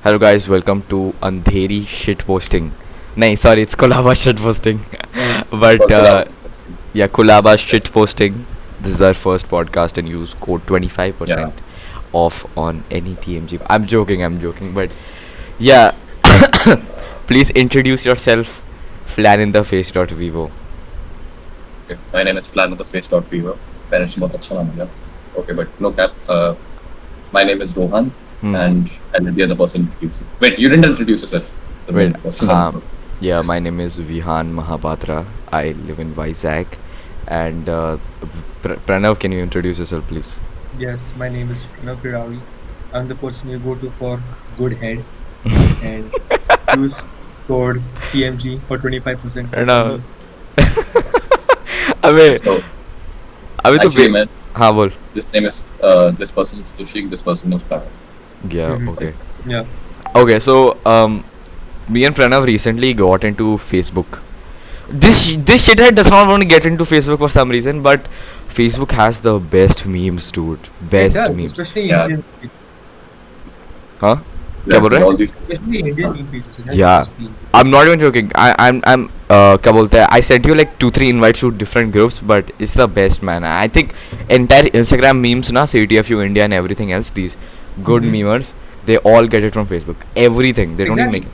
Hello guys, welcome to Andheri shit posting. No, sorry, it's Kolaba shit posting. but yeah, Kolaba shit posting. This is our first podcast and use code 25% Yeah. off on any TMG. I'm joking, but yeah, please introduce yourself. Flanintheface.vivo. Okay. My name is Flan of the Face dot Fever. Parents बहुत अच्छा नाम है. Okay, but no cap. My name is Rohan, and I'll be the person introducing. Wait, you didn't introduce yourself. The Wait, person. yeah, my name is Vihan Mahapatra. I live in Vizag. And Pranav, can you introduce yourself, please? Yes, my name is Pranav Piravi. I'm the person you go to for good head and use code TMG for 25% off. No. अबे So अबे तो actually, man, हाँ बोल. this name is this person is Tushik. This person is Pranav. Yeah, Mhm. okay. Yeah. Okay, so me and Pranav recently got into Facebook. This shithead does not want to get into Facebook for some reason, but Facebook has the best memes, dude. Best It does, memes. especially Yeah. Indian, Huh? क्या बोल रहा है? All these. especially Indian meme pages. It has Yeah. the best meme. I'm not even joking. I'm क्या बोलते हैं? I sent you like 2-3 invites to different groups, but it's the best, man. I think entire Instagram memes na CTFU India and everything else, these good Mhm. memers, they all get it from Facebook. Everything. They don't even make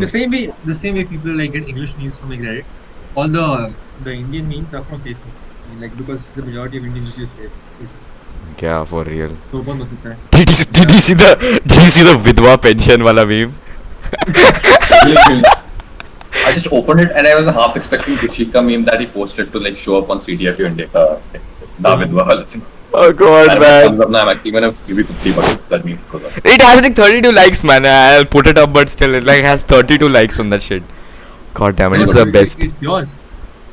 Exactly. The same way people like get English memes from like Reddit. All the Indian memes are from Facebook. I mean, like because the majority of Indians use Facebook. Yeah, for real. तो कौन हो सकता है? Did you see the Vidwa pension wala meme? I just opened it and I was half expecting Tushik meme that he posted to like show up on CTFU India. David Wahal. Oh god, man. I'm actually gonna give you 50 bucks that meme. It has like 32 likes, man. I'll put it up, but still, it like has 32 likes on that shit. God damn it, No, it's but the best. It's yours.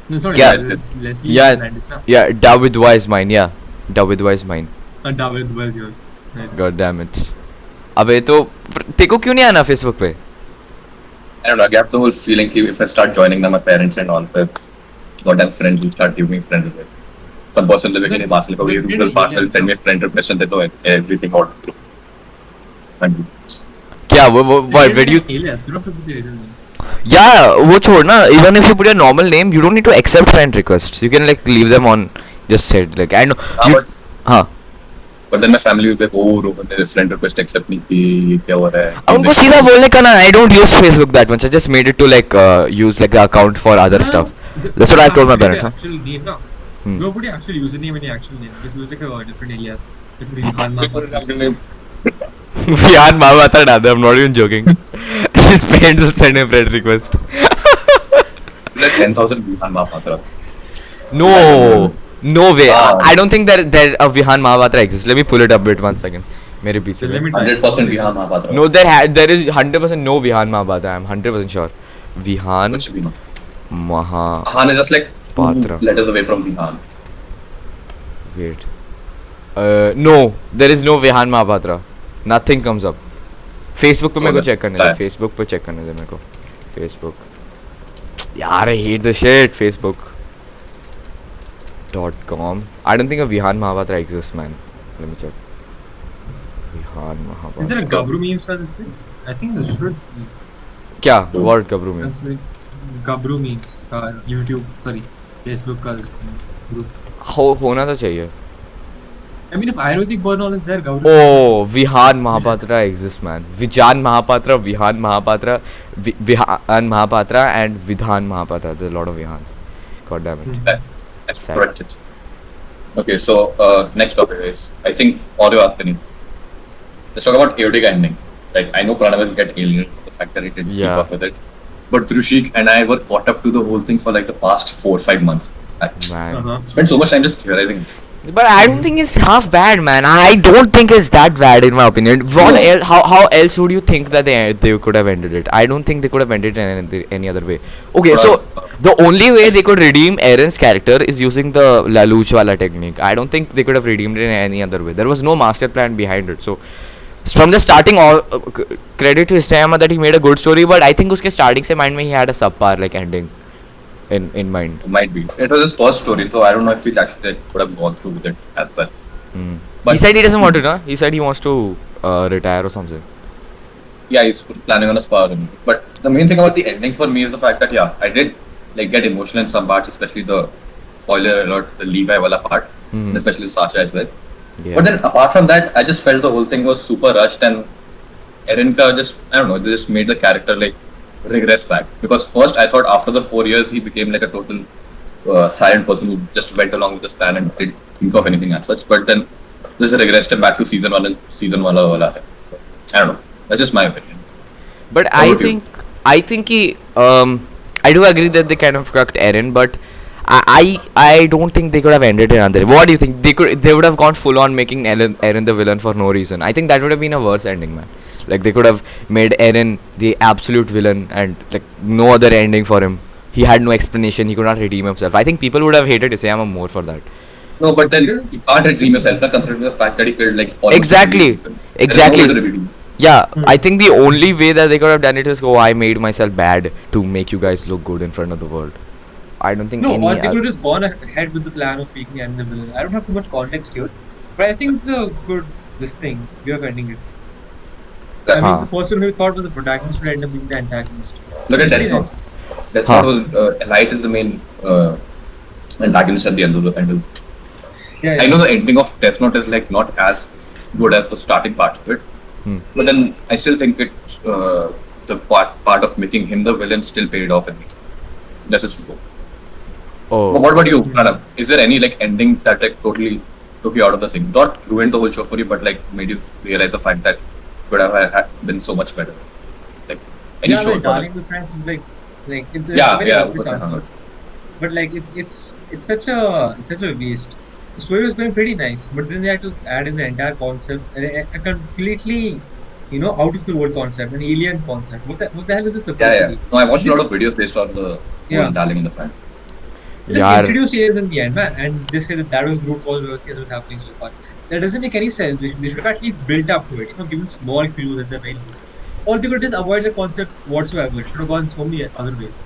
No, it's not Yeah. yours. It's Leslie Yeah. Fernandez, na? Yeah, Davidwa is mine. Yeah, Davidwa is mine. David was yours. Nice. God damn it. अबे तो तेको क्यों नहीं आना Facebook पे? I don't know. I get the whole feeling कि if I start joining them, my parents and all, but goddamn friends will start giving me friend request. Some person living in Himachal will Google part will send me a friend request and they know everything out. And क्या वो where do you? Alias. You don't have to put the alias name. Yeah, वो छोड़ ना. Even if you put your normal name, you don't need to accept friend requests. You can like leave them on. Just said like I know. You, हाँ. but then my family will be like, oh, Rohan ने friend request accept नहीं की, क्या हो रहा है? उनको सीधा बोलने का ना. I don't use Facebook that much. I just made it to like use like the account for other stuff. That's what I told my parents. Huh? Actual name, no. Hmm. Don't put your actual username and your actual name. Just use like a different alias. Like Vihan Mahapatra. Vihan Mahapatra डाल दे. I'm not even joking. His parents will send a friend request. Like 10,000 Vihan Mahapatra. No way. Ah. I don't think that a Vihan Mahapatra exists. Let me pull it up bit 1 second. मेरे पीछे Let me पे. 100% Vihan Mahapatra. No, there is 100% no Vihan Mahapatra. I'm 100% sure. Vihan Kuch bhi no. Maha. Vihan is just like Patra. 2 letters away from Vihan. Wait. No, there is no Vihan Mahapatra. Nothing comes up. Facebook पे मेरे को check करने दे. Facebook पे check करने दे मेरे को. Facebook. यार I hate this shit. Facebook.com. I don't think a Vihan Mahapatra exists, man. Let me check. Vihan Is there a Mahapatra. Gabru memes for this thing? I think there should be. क्या? What Gabru means? That's like Gabru memes. YouTube, sorry. Facebook का this thing. Group. होना तो चाहिए. I mean, if Ayurvedic Bernal is there, Gabru. Oh, Vihan Mahapatra exists, man. Vijan Mahapatra, Vihan Mahapatra, Vihan Mahapatra, and Vidhan Mahapatra. There's a lot of Vihans. God damn it. That's Sad. correct. Okay, so next topic is, I think audio happening. Let's talk about chaotic ending. Like, I know Pranav will get alienated for the fact that he didn't keep Yeah. up with it. But Drushik and I were caught up to the whole thing for like the past 4-5 months. I Man. Uh-huh. spent so much time just theorizing. But I don't think it's half bad, man. I don't think it's that bad in my opinion. How else would you think that they could have ended it? I don't think they could have ended it in any other way. Okay, so the only way they could redeem Aaron's character is using the Laluch wala technique. I don't think they could have redeemed it in any other way. There was no master plan behind it. So from the starting, all credit to Isayama that he made a good story. But I think उसके starting से mind में he had a subpar like ending in mind. It might be. It was his first story, so I don't know if he actually could have gone through with it as well. He But- said he doesn't want to, no? He said he wants to retire or something. yeah, he's planning on a spar. But the main thing about the ending for me is the fact that I did like get emotional in some parts, especially the spoiler alert, the Levi wala part, and especially Sasha as well. Yeah. But then apart from that, I just felt the whole thing was super rushed, and Erinka just, I don't know, they just made the character like regress back. Because first I thought after the 4 years he became like a total silent person who just went along with his plan and didn't think of anything as such. But then this regressed him back to season 1 and season 1 wala hai. So, I don't know. That's just my opinion. But How I about you? think I do agree that they kind of cucked Eren, but I don't think they could have ended it another. What do you think? They would have gone full on making Eren the villain for no reason. I think that would have been a worse ending, man. Like they could have made Eren the absolute villain and like no other ending for him. He had no explanation. He could not redeem himself. I think people would have hated Isayama more for that. No, but then you can't redeem yourself, considering the fact that he killed like almost Exactly. 50 people. There is no Exactly. way to redeem. Yeah, I think the only way that they could have done it is, I made myself bad to make you guys look good in front of the world. I don't think No, any. or they could have just gone ahead with the plan of making Eren the villain. I don't have too much context here, but I think it's a good this thing. We are ending it. I mean, Huh. the person who we thought was the protagonist would end up being the antagonist. Look at Very Death nice. Note. Death Huh. Note was Light is the main antagonist at the end of the. Yeah, I know the ending of Death Note is like not as good as the starting part of it, but then I still think it the part of making him the villain still paid off in me. That's just true. But Oh, what about you, Pranav? Is there any like ending that like totally took you out of the thing? Not ruined the whole show for you, but like made you realize the fact that it would have been so much better. Like any yeah, show. like for Darling that. the Franxx, like it's Yeah, very yeah. obvious answer. But like it's such a waste. The story was going pretty nice, but then they had to add in the entire concept, a completely, out of the world concept, an alien concept. What the hell is it supposed Yeah, to yeah. be? No, I watched a This- lot of videos based on the Yeah. whole Darling in the Franxx. Just yeah. introduce aliens in the end, man, and they say that was the root cause of what is happening so far. That doesn't make any sense. They should have at least built up to it, given small clues at the very least. Or they could just avoid the concept whatsoever. It should have gone so many other ways.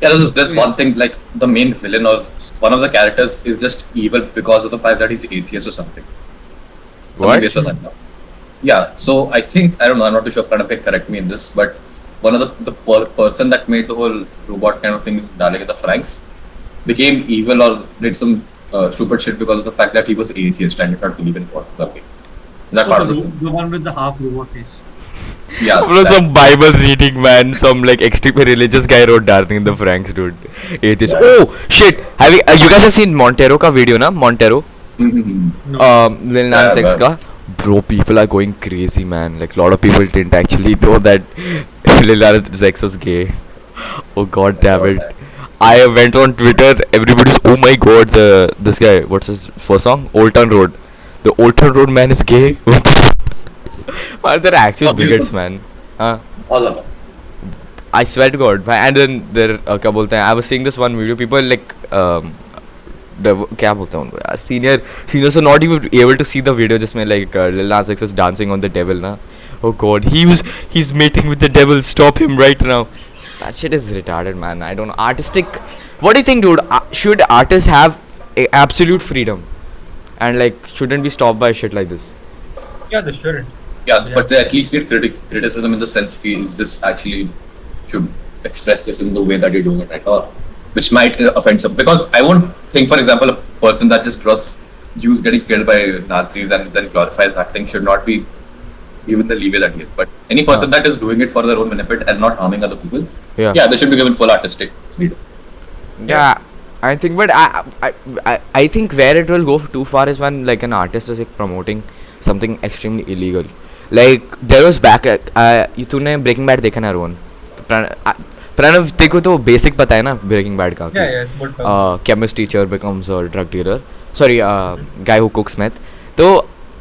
Yeah, there's one thing like the main villain or one of the characters is just evil because of the fact that he's atheist or something. Something What? based on that now. Yeah, so I think I don't know. I'm not too sure. Pranav can correct me in this, but one of the person that made the whole robot kind of thing, Dalek the Franks, became evil or did some stupid shit because of the fact that he was atheist and did not believe in God. Okay, that part of the show. The one with the half robot face. Yeah, Bro, that- some Bible reading man, some like extremely religious guy wrote Darling in the Franxx, dude. Atheist. Oh shit! Have you guys have sene Montero ka video na? Montero, Mhm. No. Lil Nas Yeah, X ka. Bro, people are going crazy, man. Like a lot of people didn't actually know that Lil Nas X was gay. Oh god damn it! I went on Twitter. Everybody's oh my god, this guy. What's his first song? Old Town Road. The Old Town Road man is gay. Man, they're actual Oh, bigots, beautiful. man. Huh? all of them. I swear to God. And then there, क्या बोलते हैं? I was seeing this one video. People like क्या बोलते हैं उनको यार? Seniors are not even able to see the video. जिसमें like Lil Nas X is dancing on the devil, na? Oh God, he's mating with the devil. Stop him right now. That shit is retarded, man. I don't know. Artistic. What do you think, dude? Should artists have absolute freedom, and like shouldn't be stopped by shit like this? Yeah, they shouldn't. Yeah, Yeah. but they at least need criticism in the sense he is this actually should express this in the way that you're doing it right now, which might offend some. Because I won't think, for example, a person that just draws Jews getting killed by Nazis and then glorifies that thing should not be given the leeway that he is. But any person that is doing it for their own benefit and not harming other people, Yeah. they should be given full artistic freedom. Yeah, I think, but I think where it will go too far is when like an artist is like promoting something extremely illegal. Like there was back, तूने Breaking Bad देखा ना रोहन? प्रणव देखो तो basic पता है ना Breaking Bad का? Yeah, yeah, it's about Chemist teacher becomes a drug dealer. Sorry, guy who cooks meth. So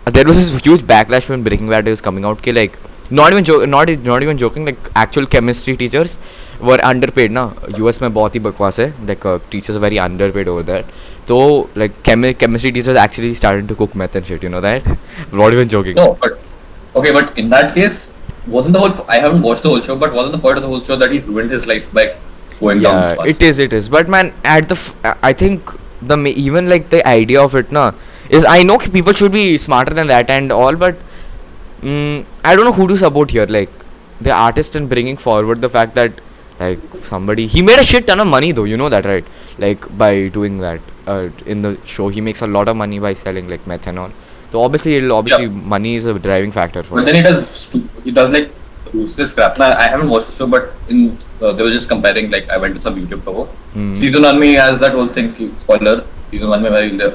there was this huge backlash when Breaking Bad was coming out. कि like not even joking, like actual chemistry teachers were underpaid ना. US में बहुत ही बकवास है. Like teachers are very underpaid over there. So like chemistry teachers actually started to cook meth and shit. You know that? Not even joking. No, but okay, but in that case, wasn't the whole? I haven't watched the whole show, but wasn't the point of the whole show that he ruined his life by going down this Yeah, path? it is. But man, I think even like the idea of it, na, is I know people should be smarter than that and all, but I don't know who to support here. Like, the artist and bringing forward the fact that like somebody he made a shit ton of money though, you know that, right? Like by doing that in the show he makes a lot of money by selling like methanol. So obviously money is a driving factor for But then he does like ruthless crap. Now, I haven't watched the show, but in they were just comparing. Like I went to some YouTube cover. Season 1 में has that whole thing. Spoiler. Season 1 में very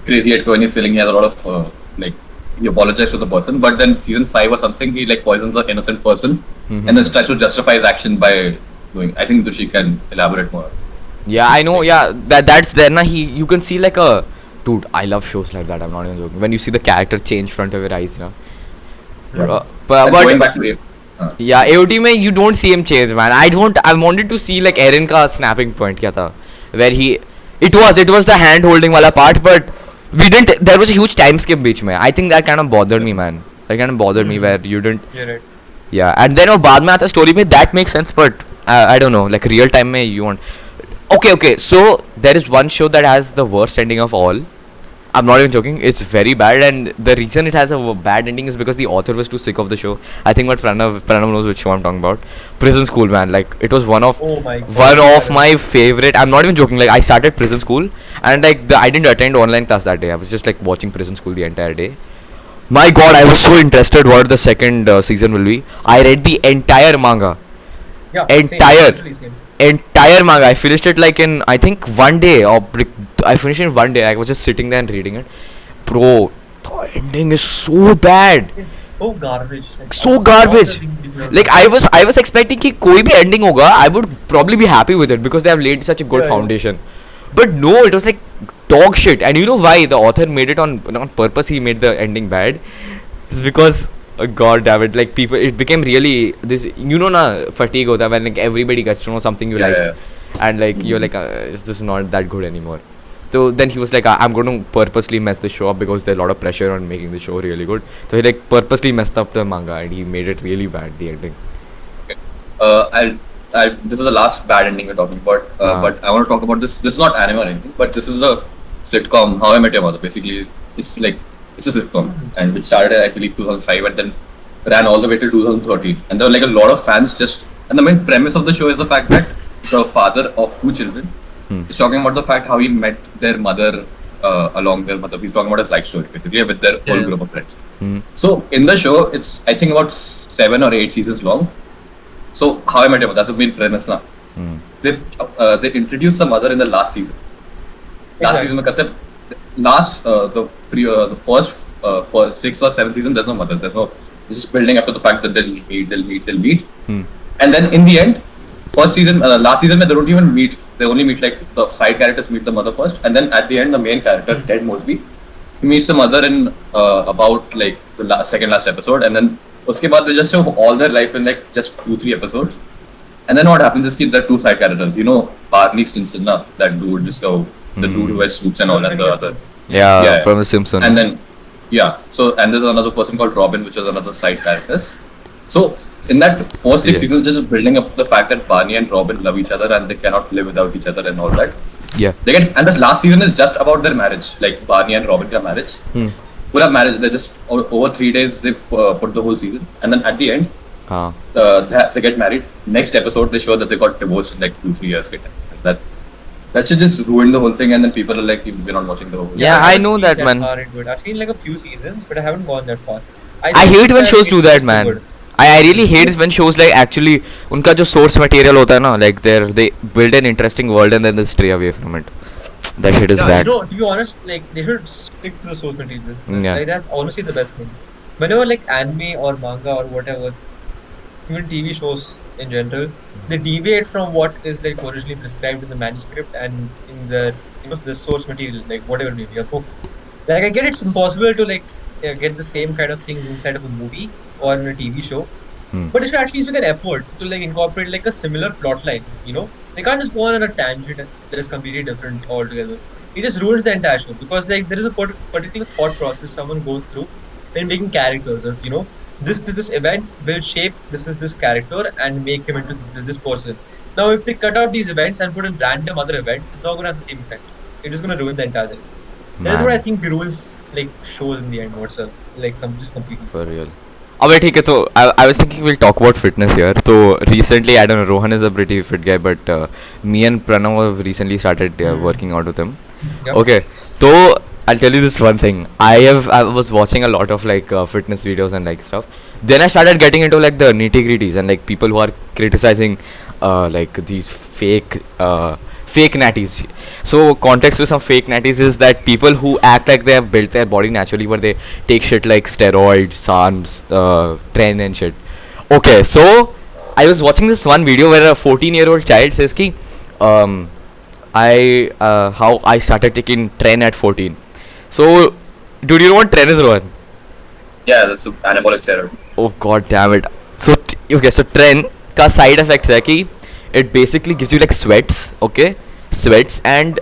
crazy at when he's feeling he has a lot of like he apologized to the person, but then season 5 or something he like poisons the innocent person and then tries to justify his action by doing. I think Dushi can elaborate more. Yeah, I know. Yeah, that's there. Na you can see like a dude. I love shows like that. I'm not even joking. When you see the character change front of your eyes, na. But going back to it. Yeah, AOT में you don't see him change, man. I wanted to see like Eren का snapping point क्या था, where it was the hand holding वाला part, but we didn't. There was a huge time skip बीच में. I think that kind of bothered me, man. That kind of bothered me where you didn't. You're right. Yeah, and then वो बाद में आता story में that makes sense, but I don't know. Like real time में you want. Okay. So there is one show that has the worst ending of all. I'm not even joking. It's very bad, and the reason it has a bad ending is because the author was too sick of the show. I think what Pranav knows which show I'm talking about. Prison School, man. Like it was one of my favorite. I'm not even joking. Like I started Prison School, and like I didn't attend online class that day. I was just like watching Prison School the entire day. My God, I was so interested what the second season will be. I read the entire manga. Yeah. Entire manga. I finished it like in I think one day or I finished it in one day. I was just sitting there and reading it. Bro, the ending is so bad. So garbage. So garbage. Like I was expecting कि कोई भी ending होगा. I would probably be happy with it because they have laid such a good foundation. But no, it was like dog shit. And you know why the author made it on purpose? He made the ending bad. It's because God damn it, like people, it became really this. You know, na fatigue hota when like everybody gets to know something you like, and like you're like, this is not that good anymore. So then he was like, I'm going to purposely mess the show up because there's a lot of pressure on making the show really good. So he like purposely messed up the manga and he made it really bad, the ending. Okay. This is the last bad ending we're talking about. But I want to talk about this. This is not anime or anything, but this is the sitcom How I Met Your Mother. Basically, it's a sitcom, and which started I believe 2005 and then ran all the way till 2013. And there were like a lot of fans and the main premise of the show is the fact that the father of two children is talking about the fact how he met their mother along their mother. He's talking about his life story basically with their whole group of friends. So in the show, it's I think about 7 or 8 seasons long. So How I Met Your Mother, that's the main premise now. They introduced the mother in the last season. Last season में कहते the first 6 or 7 season there's no mother, it's just building up to the fact that they'll meet. And then in the end, last season they don't even meet, they only meet like the side characters meet the mother first, and then at the end the main character Ted Mosby, he meets the mother in about like the second last episode, and then uske baad they just show all their life in like just 2-3 episodes. And then what happens is there are two side characters, you know, Barney Stinson, that dude, the dude who wears suits and all, and the other. Yeah, from The Simpsons. And then, and there's another person called Robin, which is another side characters. So, in that first 6 seasons, just building up the fact that Barney and Robin love each other and they cannot live without each other and all that. Yeah. And the last season is just about their marriage, like Barney and Robin ka marriage. Pura marriage, they just, over 3 days, they put the whole season. And then at the end, they get married. Next episode, they show that they got divorced in like 2-3 years. That should just ruin the whole thing, and then people are like, we're not watching the whole. Yeah, I know that, man. I've seen like a few seasons, but I haven't gone that far. I hate when shows do that, man. I really hate when shows like actually उनका जो source material होता है ना, like they build an interesting world and then they stray away from it. That shit is bad. To be honest, like they should stick to the source material. Yeah. Like that's honestly the best thing. Whenever like anime or manga or whatever, even TV shows in general, they deviate from what is like originally prescribed in the manuscript and in the the source material, like whatever it may be, a book. Like I get it's impossible to like get the same kind of things inside of a movie or in a TV show, but it should at least make an effort to like incorporate like a similar plot line. You know, they can't just go on a tangent that is completely different altogether. It just ruins the entire show because like there is a particular thought process someone goes through when making characters. Or, you know, this event will shape this character and make him into this person. Now, if they cut out these events and put in random other events, it's not going to have the same effect. It is going to ruin the entire thing. That's what I think ruins like shows in the end. What's up? Like just completely. For real. अबे ठीक है तो I was thinking we'll talk about fitness here. So recently I don't know, Rohan is a pretty fit guy, but me and Pranav have recently started working out with him. Yep. Okay, so I'll tell you this one thing. I was watching a lot of like fitness videos and like stuff. Then I started getting into like the nitty-gritties and like people who are criticizing like these fake natties. So context to some fake natties is that people who act like they have built their body naturally, but they take shit like steroids, SARMs, tren and shit. Okay, so I was watching this one video where a 14-year-old child says ki, how I started taking tren at 14. So, dude, you know what tren is, Rohan? Yeah, that's an anabolic steroid. Oh god damn it. So okay, so tren का side effects है कि it basically gives you like sweats, okay? Sweats and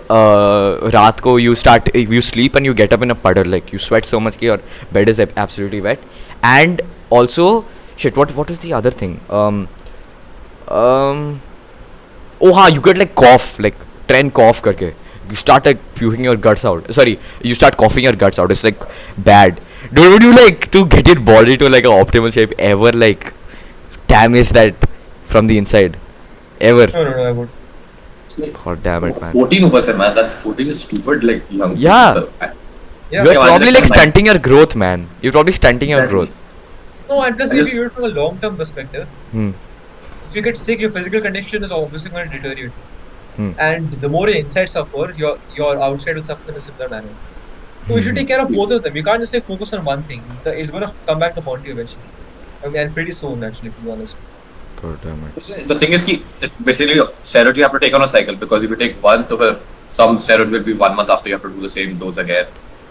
रात को you sleep and you get up in a puddle, like you sweat so much कि your bed is absolutely wet. And also shit, what is the other thing? Oh हाँ, you get like cough, like tren cough करके. You start like puking your guts out. Sorry, you start coughing your guts out. It's like bad. Dude, would you like to get your body to like an optimal shape ever like damage that from the inside? Ever? No, I would. God damn it, man. 14%, man. That's 14 is stupid. Like young. Yeah. So, Yeah. You're Yeah, probably like like some stunting your growth, man. You're probably stunting your Exactly. growth. No, and plus I if just- you do it from a long-term perspective, Hmm. if you get sick, your physical condition is obviously going to deteriorate. Hmm. And the more your inside suffer, your outside will suffer in a similar manner. So you should take care of both of them. You can't just like focus on one thing. It's going to come back to haunt you eventually. I mean, and pretty soon, actually, to be honest. God damn it. The thing is, basically, steroids you have to take on a cycle because if you take one, some steroids will be 1 month after you have to do the same dose again,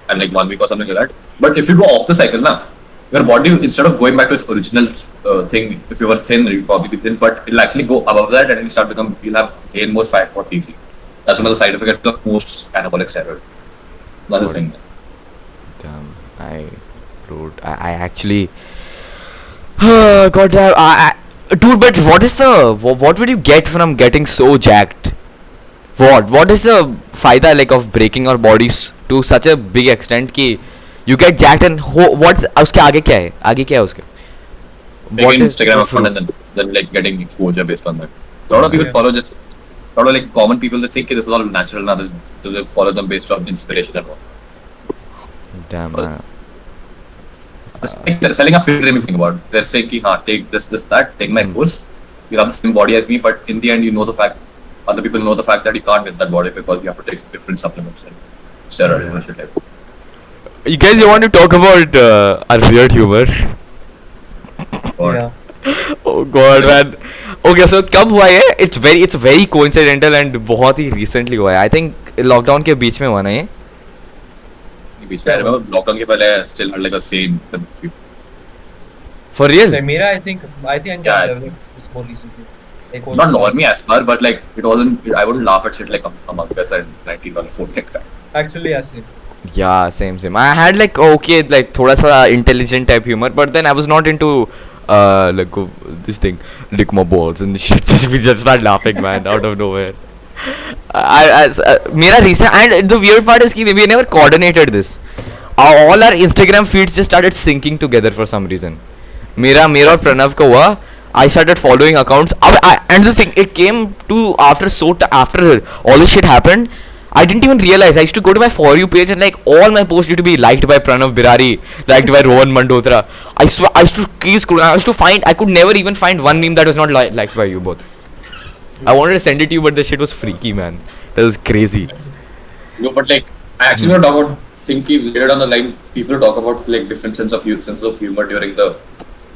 and like 1 week or something like that. But if you go off the cycle now, your body instead of going back to its original thing, if you were thin, you'll probably be thin, but it'll actually go above that and you'll have gain more fat more easily. That's one of the side effects of most anabolic steroid. That's the thing. Damn. I actually. God damn. Dude, but what would you get from getting so jacked? What is the फायदा like of breaking our bodies to such a big extent कि you get jacked and what उसके आगे क्या है? आगे क्या है उसके? Making Instagram the account fruit? and then like getting exposure based on that. A lot of people Yeah. follow just a lot of like common people that think this is all natural now, so they follow them based on inspiration and all. Damn man. Just like they're selling a fit dream if you think about it. They're saying ki, take this, that, take my course. You have the same body as me, but in the end you know the fact other people know the fact that you can't get that body because you have to take different supplements and steroids and shit like that. You guys, you want to talk about our weird humor? God. Yeah. Oh God, man. Okay, so कब हुआ ये? It's very coincidental and बहुत ही recently हुआ है. I think lockdown के बीच में हुआ ना ये? I remember lockdown के पहले I still had like a same. For real? Like Mira, I think I can Yeah, develop this more recently. Like, Not normie as far, but like it wasn't. I wouldn't laugh at shit like Among Us and 1914 like that. Actually, yes. Yeah, same. I had like okay, like थोड़ा सा intelligent type humor, but then I was not into like this thing, lick my balls and shit. We just start laughing, man, out of nowhere. मेरा recent and the weird part is कि we never coordinated this. All our Instagram feeds just started syncing together for some reason. मेरा और प्रणव का हुआ. I started following accounts. And this thing, it came to after all this shit happened. I didn't even realize. I used to go to my For You page and like all my posts used to be liked by Pranav Birari, liked by Rohan Mandotra. I used to keep scrolling. I used to find. I could never even find one meme that was not liked by you both. I wanted to send it to you, but the shit was freaky, man. That was crazy. No, but like I actually want to talk about thinking later down the line. People talk about like different sense of humor during the.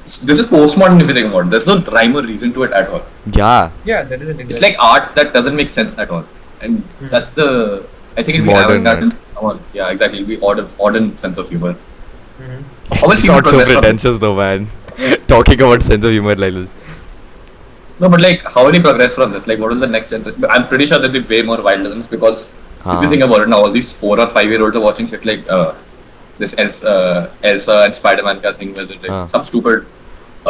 This is postmodern if you think about it. There's no rhyme or reason to it at all. Yeah. Yeah, that isn't It's exactly. like art that doesn't make sense at all, and that's the. I think It's if we have modern, that, right? yeah, exactly. We modern sense of humor. Mhm. How will It's people not so progress from- pretentious though, man. Talking about sense of humor like this. No, but like, how will you progress from this? Like, what will the next generation? I'm pretty sure there'll be way more wildness because if you think about it now, all these 4 or 5 year olds are watching shit like this Elsa and Spider-Man kind of thing, where there's like some stupid.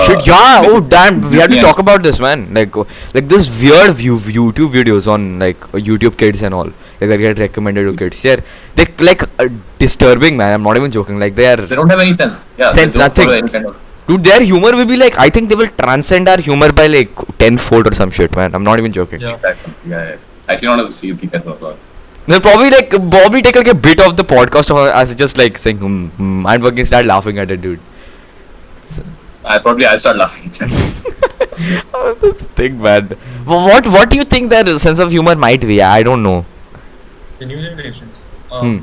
Shit, yeah. Oh damn, we have to Disney talk about this, man. Like this weird YouTube videos on like YouTube Kids and all. Like that get recommended to kids. They're like disturbing, man. I'm not even joking. Like they are. They don't have any sense. Yeah, Sense, they don't follow nothing. any kind of. Dude, their humor will be like, I think they will transcend our humor by like tenfold or some shit, man. I'm not even joking. Yeah. Exactly. Yeah. Actually, not have seen the as well. They'll probably take like a bit of the podcast of us just like saying, and fucking start laughing at it, dude. I'll start laughing. That's the thing, man. What do you think their sense of humor might be? I don't know. The new generations. Hmm.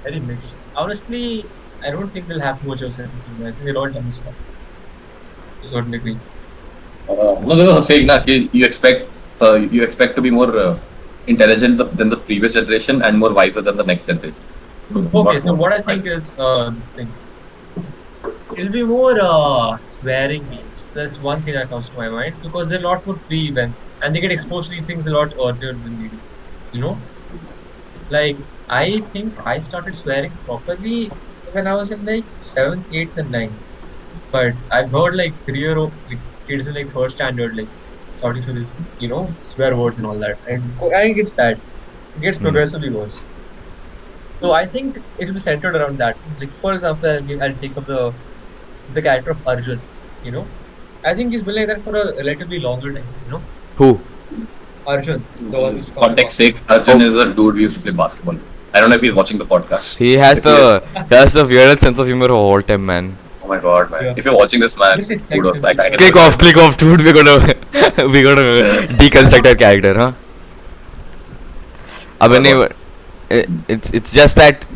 Very mixed. Honestly, I don't think they'll have much of a sense of humor. I think they're all dumb as fuck. To a certain degree. No, they were saying that you expect to be more intelligent than the previous generation and more wiser than the next generation. Okay, so what I think is this thing. It'll be more swearing based. That's one thing that comes to my mind because they're a lot more free and they get exposed to these things a lot earlier than we do. You know? Like, I think I started swearing properly when I was in like 7th, 8th, and 9th. But I've heard like 3-year-old like, kids in like 3rd standard like starting to swear words and all that. And I think it's bad. It gets progressively worse. So I think it will be centered around that. Like for example, I'll take up the character of Arjun. You know, I think he's been like that for a relatively longer time. You know, Who? Arjun, the one who's Context sake, Arjun is a dude we used to play basketball with. I don't know if he's watching the podcast. He has the weirdest sense of humor of all time, man. Oh my god, man. Yeah. If you're watching this, man, This is kudos. actually- I can Click off, dude. We're gonna deconstruct our character, huh? It's just that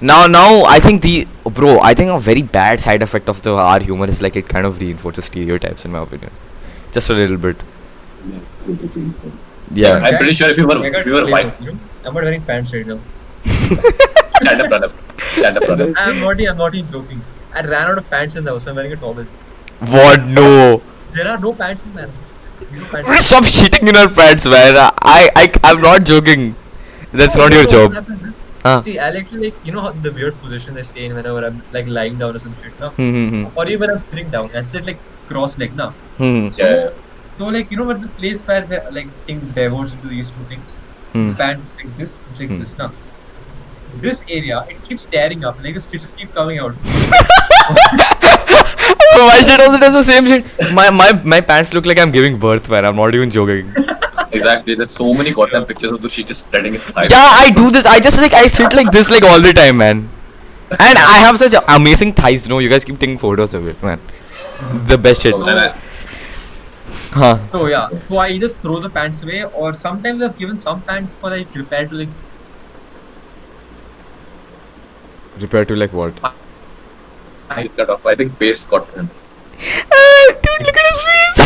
now I think I think a very bad side effect of our humor is like it kind of reinforces stereotypes in my opinion, just a little bit. Yeah. I'm pretty sure if you were white, I'm not wearing pants right now. stand up, brother. Stand up, brother. I'm not even joking. I ran out of pants in the house. I'm wearing a towel. What? No. There are no pants in my house. No pants. Stop shitting in our pants, man. I'm not joking. That's not your job. Huh. See, I like to how the weird position I stay in whenever I'm like lying down or some shit, no? Hmm. Or even when I'm sitting down, I sit like cross-legged, now. Hmm. Yeah. So like where the place where like thing diverges into these two things. Hmm. The pants like this, like Hmm. this, now. This area, it keeps tearing up, like the stitches keep coming out. My shit also does the same shit. My pants look like I'm giving birth, man. I'm not even joking. Exactly. There's so many goddamn pictures of Dushi just spreading his thighs. Yeah, I do this. I sit like this like all the time, man. And I have such amazing thighs. You guys keep taking photos of it, man. The best shit. So, man, Huh. So yeah, so I either throw the pants away or sometimes I've given some pants for like repair to like Repair to like what? I cut off. I think base got him. Dude, look at his face.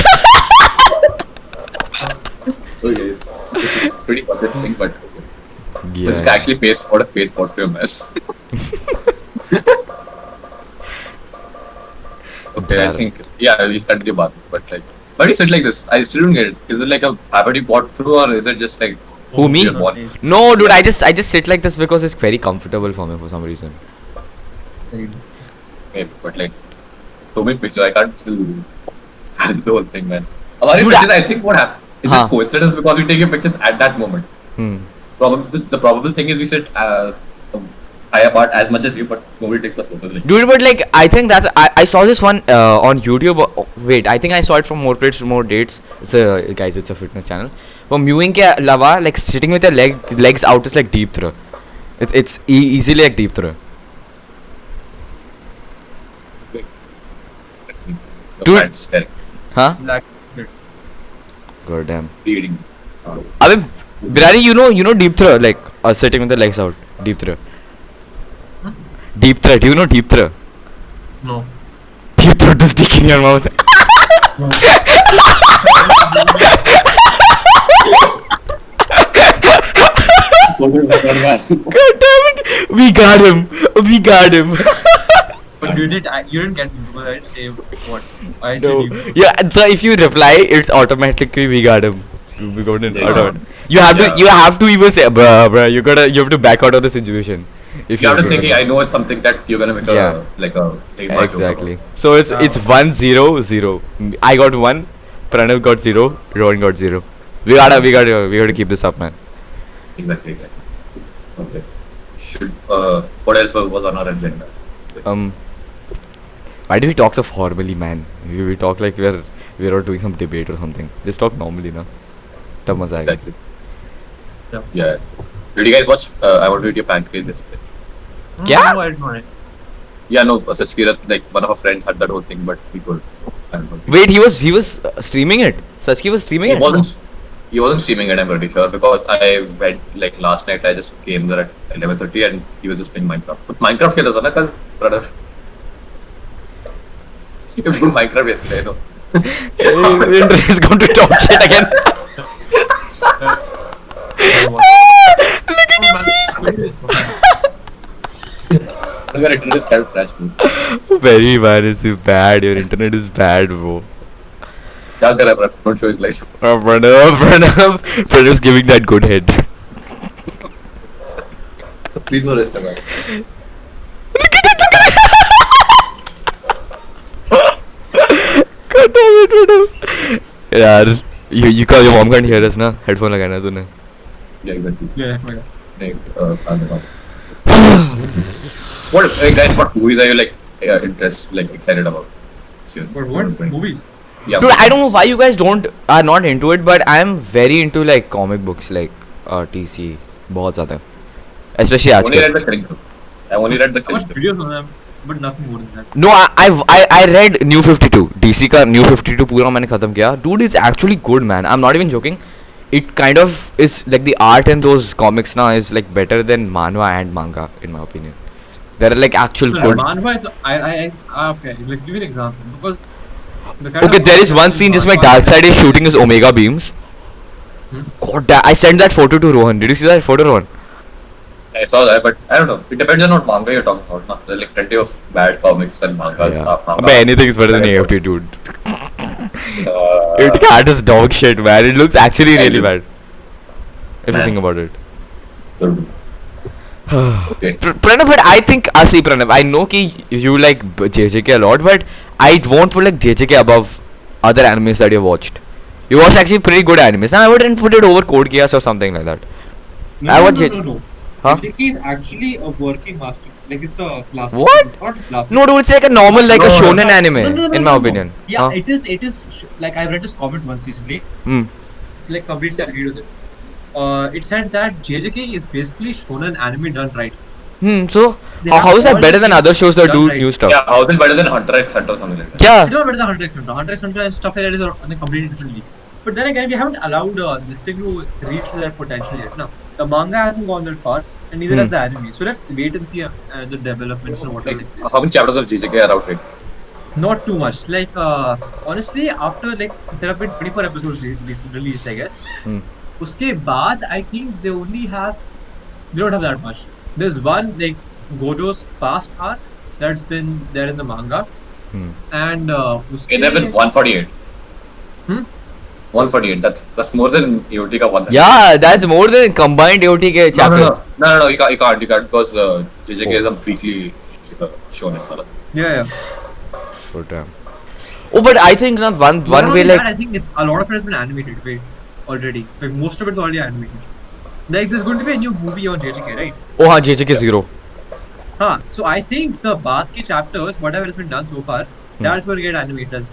Okay, this is pretty positive thing, but this Yeah. actually pays what if base got to a mess. Okay, I think we continue back, but like, why do you sit like this? I still don't get it. Is it like a habit you bought through, or is it just like Who, me? your body? No, dude, I just sit like this because it's very comfortable for me for some reason. Maybe, but like, so many pictures, I can't still handle the whole thing, man. Our Dude, pictures, I think what happened? It's Huh. just coincidence because we take your pictures at that moment. Hmm. The probable thing is we sit high apart as much as you, but nobody takes the photos. Like, Dude, but like I think I saw this one on YouTube. Wait, I think I saw it from More Plates to More Dates. It's a fitness channel. But mewing ke alawa, like sitting with your legs out is like deep throw. It's easily like deep throw. the Dude. pants there, Huh? black. God damn. reading. Abhi, Birari, you know deep throw, like sitting with the legs out. Deep throw. Deep throw. Do you know deep throw? No. You throw the stick in your mouth. God damn it! We got him. But you didn't get me because I didn't say what. I said No. you. Yeah, if you reply, it's automatically we got him. We got him. Yeah. You have to even say, bruh. You have to back out of the situation. If You have to do say, that. "Hey, I know it's something that you're gonna make Yeah. a trademark joke Exactly. about." So it's 1-0-0. I got 1, Pranav got 0, Rohan got 0. We gotta keep this up, man. Exactly. Okay. What else was on our agenda? Why do we talk so formally, man? We talk like we're all doing some debate or something. Just talk normally, na. तब मजा आएगा. Exactly. Yeah. Did you guys watch I Want to Eat Your Pancreas yesterday? क्या? No, I did not. Yeah, no, Sachkirat, like one of our friends had that whole thing, but we could. I don't know. Wait, he was streaming it. Sachki was streaming He it. wasn't streaming it, I'm pretty sure, because I went like last night. I just came there at 11:30 and he was just playing Minecraft. But Minecraft खेला था ना कल, Pranav. He was playing Minecraft yesterday, no. Indra is going to talk shit again. Your internet is kind of trash, dude. Very bad. It's bad. Your internet is bad, bro. क्या कर रहा है Pranav? Don't show his lights. Pranav's giving that good head. Please no rest, man. God damn it, Pranav. यार, your mom can't hear us ना? Headphone लगाना है तूने. Yeah, exactly. Yeah, yeah. Like, what guys? What movies are you like excited about? But what movies? Yeah. Dude, I don't know why you guys are not into it, but I'm very into like comic books, like TC, बहुत ज़्यादा. Especially only read आजकल. the Killing Joke. I only read the I watched Killing Joke. videos on them, but nothing more than that. No, I read New 52. DC का New 52 पूरा मैंने खत्म किया. Dude, it's actually good, man. I'm not even joking. It kind of is like the art in those comics now is like better than manhwa and manga, in my opinion. There are like actual So, good. manhwa is okay. Like give me an example because the kind Okay, of there is one scene just where manhwa- Darkseid is shooting his Omega beams. Hmm? God, I sent that photo to Rohan. Did you see that photo, Rohan? I saw that, but I don't know. It depends on what manga you're talking about. No? There are like plenty of bad comics and mangas. But anything is better than AFT, dude. Uh, It cat is dog shit, man. It looks actually really I bad. If you Man. think about it. okay. Pranav, but I think, see Pranav, I know ki you like JJK a lot, but I won't put like JJK above other animes that you watched. You watched actually pretty good animes. I wouldn't put it over Code Geass or something like that. No, I no, watched no, it. no, no. Huh? JJK is actually a working master. Like it's a classic. What? Not classic. No, dude, it's like a normal, like a No, shonen No, anime, no, no, in no, my no. opinion. Yeah, Huh? it is. Like I read this comment once recently. Hmm. Like completely agreed with it. It said that JJK is basically shonen anime done right. So, They how have is that all better the than other shows that done do right. new stuff? Yeah, how is it better than Hunter x Hunter or something like that? It's Yeah. not better than Hunter x Hunter. Hunter x Hunter and stuff like that is on a completely different league. But then again, we haven't allowed this thing to reach their potential yet. No, the manga hasn't gone that far, and neither has the anime. So let's wait and see the developments and whatever Like, it is. how many chapters of JJK are out right? Not too much. Like honestly, after like there have been 24 episodes released, I guess. Hmm. Uske baad, I think they don't have that much. There's one like Gojo's past arc that's been there in the manga, Hmm. and Okay, there have been 148. Hmm? 148. That's more than AOT ka one. Yeah, that's more than combined AOT ke chapters. No, you can't because JJK is a weekly shonen. yeah. Oh, damn. Oh, but I think na, one Not way only like that, I think a lot of it has been animated already. Like most of it's already animated. Like there's going to be a new movie on JJK, right? oh हाँ JJK 0. Huh. So I think the Bath ke chapters, whatever has been done so far, that's going to get animated.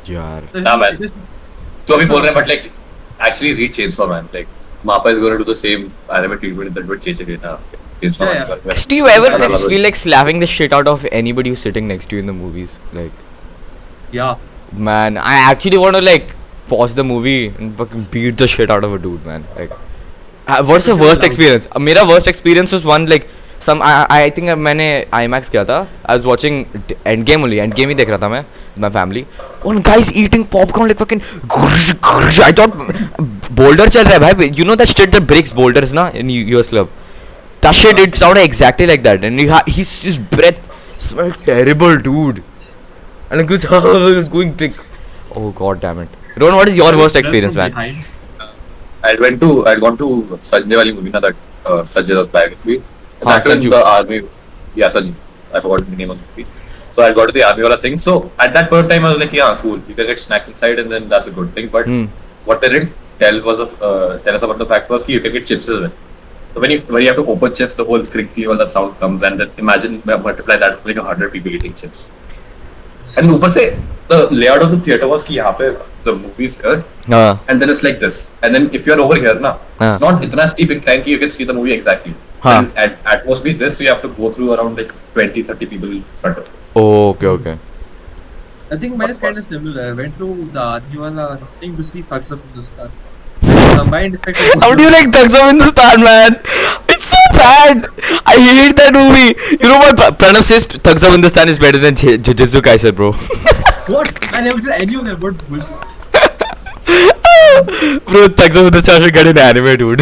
यार. Nah, man. So अभी बोल रहे हैं, but like actually read Chainsaw Man. Like Mappa is going to do the same anime treatment that with JJK now. Chainsaw Yeah, Man. yeah. Do you ever like, feel like slapping the shit out of anybody who's sitting next to you in the movies? Like, Yeah. man, I actually want to like pause the movie and fucking beat the shit out of a dude, man. Like, what's your worst experience? मेरा worst experience was one like I think मैंने IMAX किया था. I was watching Endgame only. Endgame ही देख रहा था मैं with my family. One guy's eating popcorn like fucking. I thought boulder चल रहा है भाई. You know that shit that breaks boulders ना in US Club. That shit it sounded exactly like that, and his breath smelled terrible, dude. And it goes, it was going like, oh god damn it. Ron, what is your worst experience, man? Behind. I'd gone to Sanjay wali movie na that Sanjay's biography. Haan, That was Sanju. the army. Yeah, Sanjay. I forgot the name of the movie. So I got to the army wala thing. So at that point in time, I was like, yeah, cool. You can get snacks inside, and then that's a good thing. But Hmm. what they didn't tell us about the fact was that you can get chips as well. So when you have to open chips, the whole crinkly all the sound comes, and then imagine multiply that with like 100 people eating chips. And ऊपर से the layout of the theater was कि यहाँ पे the movies here, and then it's like this, and then if you're over here ना, it's not इतना steep incline कि you can see the movie exactly. And at most be this, so you have to go through around like 20-30 people in front of you. Oh, okay. I think mine is kind of similar. I went to the Arniwala thing to see Thugs of Hindustan. Combined effect. How do you like Thugs of Hindustan, man? It's so bad. I hate that movie. You know what? Pranav says Thugs of Hindustan is better than Jujutsu Kaisen, bro. What? I never said any of them. What bullshit? Bro, Thugs of Hindustan should get an anime, dude.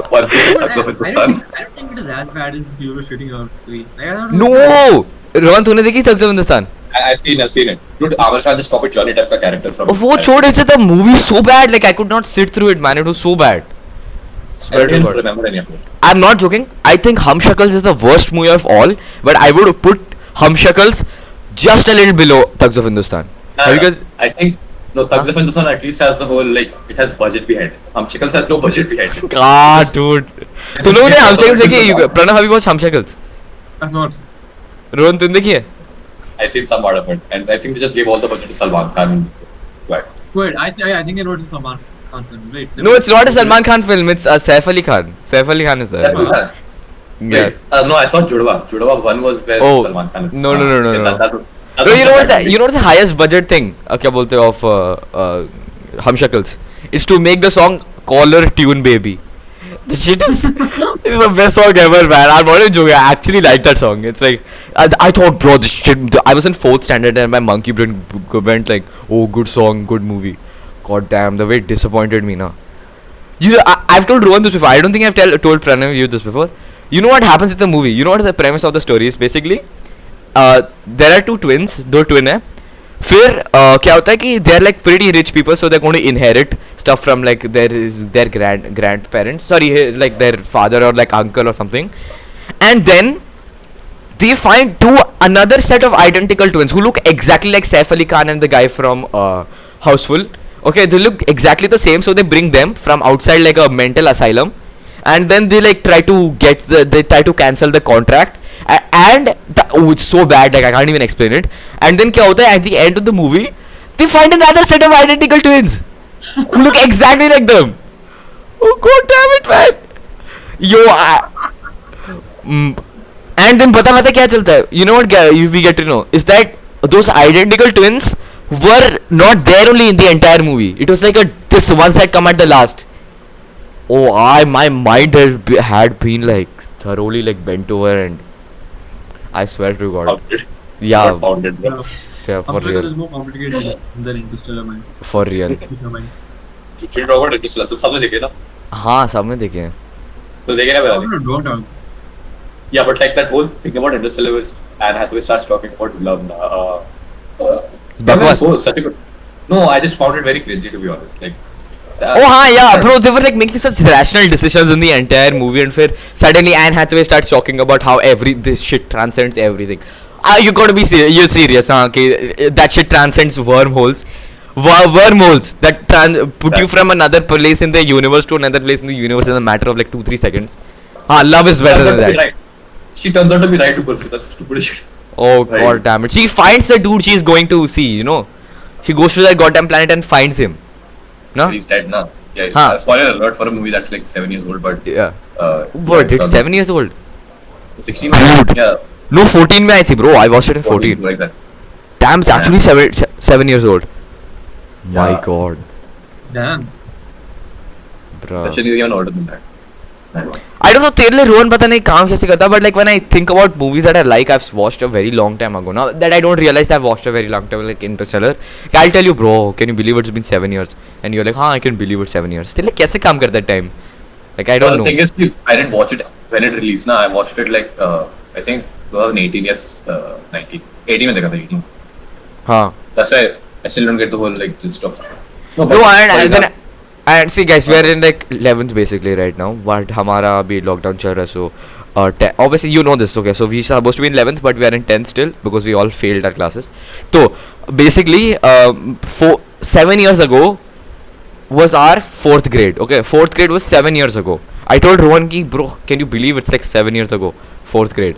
One Piece is Thugs of I Hindustan. don't think it is as bad as the Euro shooting out three. No! Rohan तूने देखी Thugs of Hindustan? I've seen it. Dude, Amar Khan just copied Johnny Depp का character from. वो छोड़ it's the movie so bad. Like I could not sit through it, man. It was so bad. I don't remember any of it. I'm not joking. I think Hum Shakals is the worst movie of all, but I would put Hum Shakals just a little below Thugs of Hindustan. Because I think no, Thugs of Hindustan at least has the whole like it has budget behind it. Hum Shakals has no budget behind it. dude. तुम लोगों ने Hum Shakals देखी है? Pranav have you watched Hum Shakals? I've not. Rohan तुम देखी है? I've seen some part of it, and I think they just gave all the budget to Salman Khan. But Wait, I think it was Salman Khan film. Wait. No, it's not a Salman Khan film. It's Saif Ali Khan. Saif Ali Khan is there. yeah. Yeah. No, I saw Judwa. Judwa 1 was where Oh, Salman Khan. no. That's Bro, you know what's the highest budget thing? क्या बोलते हो of Hum Shakals? It's to make the song Caller Tune Baby. The shit is it's the best song ever, man. I'm not even joking. I actually like that song. It's like I thought, bro, this shit. I was in 4th standard and my monkey brain went like, oh, good song, good movie. God damn, the way it disappointed me now. I've told Rohan this before. I don't think I've told Pranav you this before. You know what happens in the movie? You know what the premise of the story is? Basically, there are two twins. दो twin हैं. फिर क्या होता है कि they are like pretty rich people, so they're going to inherit stuff from like their grandparents. Sorry, like their father or like uncle or something. And then they find another set of identical twins who look exactly like Saif Ali Khan and the guy from Houseful. Okay, they look exactly the same, so they bring them from outside like a mental asylum, and then they like try to cancel the contract. And it's so bad, like I can't even explain it. And then क्या होता है at the end of the movie, they find another set of identical twins who look exactly like them. Oh god damn it, man! Yo, and then पता क्या चलता है? You know what we get to know is that those identical twins were not there only in the entire movie. It was like this ones that come at the last. Oh, my mind had been like thoroughly like bent over, and I swear to God. Pounded. Yeah, Not pounded, bro. yeah, for It real, is more complicated than Interstellar, man. for real. Mind. Chill Robert Interstellar. सबने देखे ना? हाँ, सबने देखे हैं. तो देखे ना Oh, मैंने? no, don't. Yeah, but like that whole thing about Interstellar was Anne Hathaway starts talking about love. It's bakwas. Such a good. No, I just found it very cringy to be honest. Like. Oh हाँ, yeah, bro, they were like making such rational decisions in the entire movie, and फिर suddenly Anne Hathaway starts talking about how this shit transcends everything. You gotta be you're serious, huh? That shit transcends wormholes. Wormholes that put you from another place in the universe to another place in the universe in a matter of like 2-3 seconds. Love is better than that. Right. She turns out to be right to pursue. That's stupid shit. Oh Right. god damn it. She finds the dude she's going to see, you know. She goes to that goddamn planet and finds him. No? He's dead now. Yeah. Huh. Spoiler alert for a movie that's like 7 years old, but. Yeah. yeah, What? It's 7 years old. 16. Dude. Yeah. No, 14 mein I think, bro. I watched it in 14. Like that. Damn, it's actually 7 years old. My Yeah. god. Damn. Bruh. Actually, even older than that. I don't know, तेरे लिए रोहन पता नहीं काम कैसे करता, but like when I think about movies that I like, I've watched a very long time ago. Now that I don't realize that I've watched a very long time, like Interstellar. I'll tell you, bro, can you believe it's been 7 years? And you're like, हाँ, I can believe it's 7 years. तेरे लिए कैसे काम करता है time? Like I don't The know. thing is, I didn't watch it when it released. Nah, I watched it like I think 2018 yes, 19, 18 में देखा था 18. हाँ. That's why I still don't get the whole like gist of. No, and see guys, we are in like 11th basically right now, but हमारा अभी lockdown चल रहा है, so obviously you know this, okay, so we are supposed to be in 11th but we are in 10th still because we all failed our classes. So basically 7 years ago was our fourth grade. Okay, fourth grade was 7 years ago. I told Rohan ki, bro, can you believe it's like 7 years ago, fourth grade?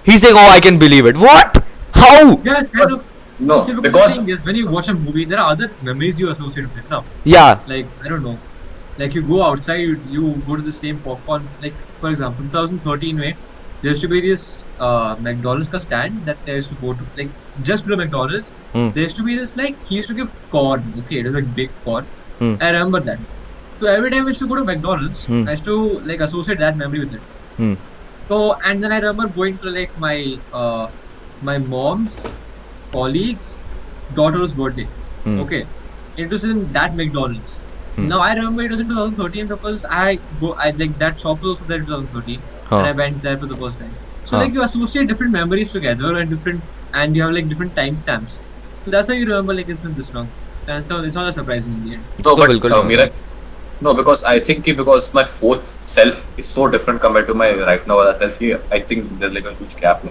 He's saying, oh, I can believe it. What? How? Yeah, it's kind of. No, See, because the thing is, when you watch a movie, there are other memories you associate with it now. Yeah. Like, I don't know. Like, you go outside, you go to the same popcorn. Like, for example, 2013, right? There used to be this McDonald's ka stand that I used to go to. Like, just below McDonald's, Hmm. there used to be this, like, he used to give corn. Okay, it was like big corn. Hmm. I remember that. So every time I used to go to McDonald's, Hmm. I used to like associate that memory with it. Hmm. So and then I remember going to like my mom's colleague's daughter's birthday. Hmm. Okay, it was in that McDonald's. Hmm. Now I remember it was in 2013 because I like that shop was also there in 2013 Huh. and I went there for the first time. So Huh. like you associate different memories together and you have like different timestamps. So that's how you remember like it's been this long. And so it's not that surprising in the end. no, but बिल्कुल नहीं Mira, no, because I think because my fourth self is so different compared to my right now self. I think there's like a huge gap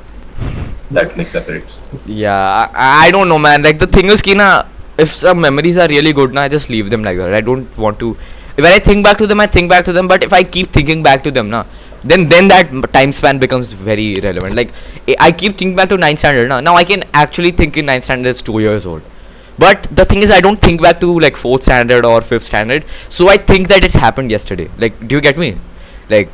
that like separates. Yeah, I don't know, man. Like the thing is, ki na, if some memories are really good, na, I just leave them like that. I don't want to. When I think back to them, I think back to them. But if I keep thinking back to them, na, then that time span becomes very relevant. Like I keep thinking back to 9th standard, na. Now I can actually think in 9th standard is 2 years old. But the thing is, I don't think back to like 4th standard or 5th standard. So I think that it's happened yesterday. Like, do you get me? Like,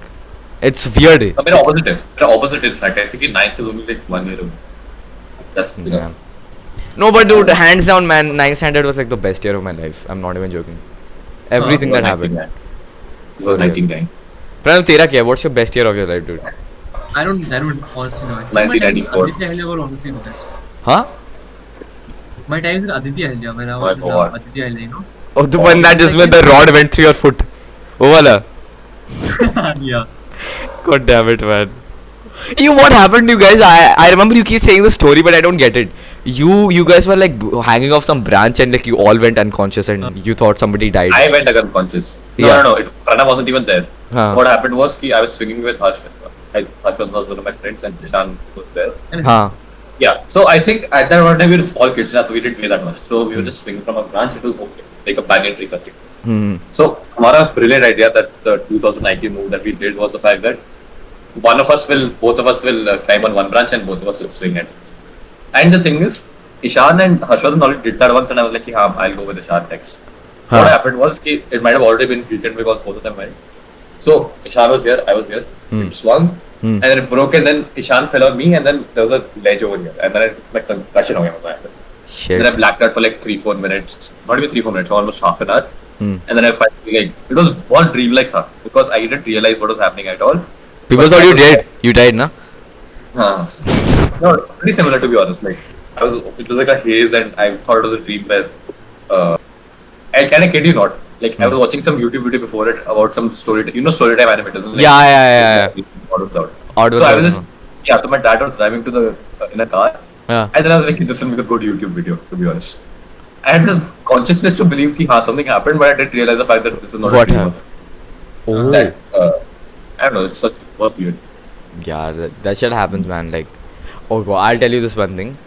it's weird. I mean, opposite in fact. I think in ninth is only like 1 year ago. That's Yeah. No, but dude, hands down, man, 9th standard was like the best year of my life. I'm not even joking. Everything that happened. It was 1999. Pranav, tera kya? What's your best year of your life, dude? I don't honestly know. 1994. Aditya Helya were honestly the best. Huh? My times in Aditya Helya when I was in Oh, God. Aditya Helya, you know. Oh, the one that just when the rod went through your foot. Oh, wala. Yeah. God damn it, man. You, what happened to you guys? I remember you keep saying the story, but I don't get it. You guys were like hanging off some branch and like you all went unconscious and you thought somebody died. I went unconscious. Yeah. No. Pranav wasn't even there. Huh. So what happened was I was swinging with Harsh. Harsh was one of my friends and Ishan was there. And Huh. Yeah. So I think at that point we were small kids, so we didn't play that much. So we were just swinging from a branch. It was okay, like a banyan tree thing. Hmm. So our brilliant idea that the 2000 IQ move that we did was the fact that both of us will climb on one branch and both of us will swing it. And the thing is, Ishan and Harshvardhan already did that once, and I was like, yeah, I'll go with Ishan next. Huh. What happened was, it might have already been weekend because both of them went. So Ishan was here, I was here. It swung, and then it broke, and then Ishan fell on me, and then there was a ledge over here, and then my concussion ho gaya. Shit. Then I blacked out for like 3-4 minutes, not even 3-4 minutes, almost half an hour. Hmm. And then I finally like it was all dreamlike tha, because I didn't realize what was happening at all. People But thought I you was dead. You died, na? No, pretty similar to be honest. Like it was like a haze, and I thought it was a dream where I kid you not. Like I was watching some YouTube video before it about some story. You know, storytime animators. Like, Yeah. Auto So I Cloud, was just So my dad was driving to the in a car, Yeah. and then I was like, this will be a good YouTube video. To be honest, I had the consciousness to believe that something happened, but I didn't realize the fact that this is not What a dream. happened? Oh. That I don't know. It's such weird. Yeah, that shit happens, man. Like, oh god, I'll tell you this one thing.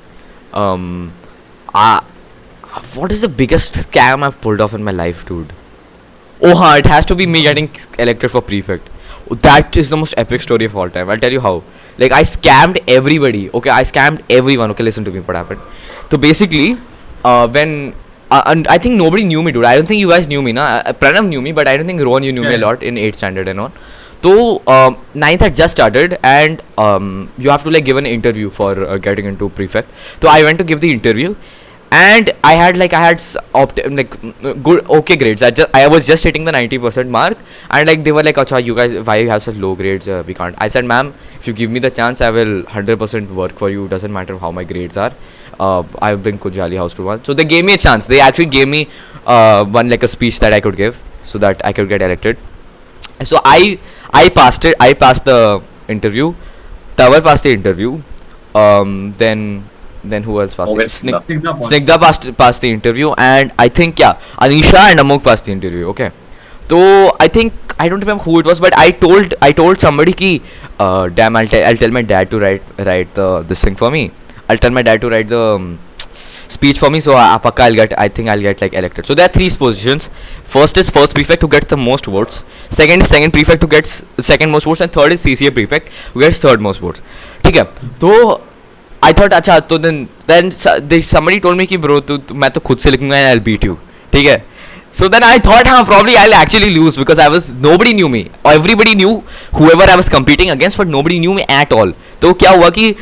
What is the biggest scam I've pulled off in my life, dude? Oh, it has to be me getting elected for prefect. That is the most epic story of all time. I'll tell you how. Like, I scammed everybody. Okay, I scammed everyone. Okay, listen to me. What happened? So basically, when and I think nobody knew me, dude. I don't think you guys knew me, na. Pranav knew me, but I don't think Rohan, you knew me a Yeah. lot in 8th standard and all. So 9th had just started, and you have to like give an interview for getting into prefect. So I went to give the interview, and I had good okay grades. I was just hitting the 90% mark, and like they were like, "Acha, you guys, why you have such low grades? We can't." I said, "Ma'am, if you give me the chance, I will 100% work for you. Doesn't matter how my grades are. I'll bring Kujali House to one." So they gave me a chance. They actually gave me one like a speech that I could give so that I could get elected. So I passed it. I passed the interview. Tawar passed the interview. Then who else passed it? Snigdha passed the interview, and I think Anisha and Amok passed the interview. Okay, so I think I don't remember who it was, but I told somebody ki, damn, I'll tell my dad to write this thing for me. I'll tell my dad to write the speech for me, so I think I'll get like elected. So there are three positions. First is first prefect who gets the most votes. Second is second prefect who gets second most votes, and third is CCA prefect who gets third most votes. ठीक है. तो I thought अच्छा तो then somebody told me कि bro मैं तो खुद से लिखूंगा and I'll beat you. ठीक है. So then I thought, probably I'll actually lose because nobody knew me. Everybody knew whoever I was competing against, but nobody knew me at all. तो क्या हुआ कि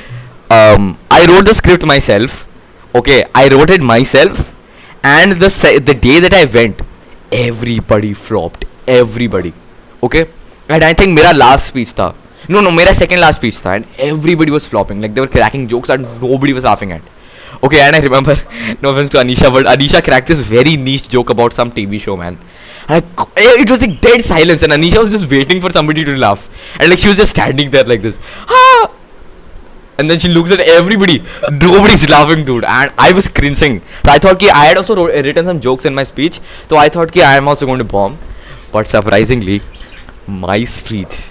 I wrote the script myself. Okay, I wrote it myself, and the day that I went, everybody flopped. Everybody. Okay, and I think मेरा last speech था. No, मेरा second last speech था, and everybody was flopping. Like they were cracking jokes that nobody was laughing at. Okay, and I remember, no offense to Anisha, but Anisha cracked this very niche joke about some TV show, man. It was like dead silence, and Anisha was just waiting for somebody to laugh, and like she was just standing there like this, and then she looks at everybody, nobody's laughing, dude, and I was cringing. So I thought I had also written some jokes in my speech, so I thought I am also going to bomb, but surprisingly, my speech,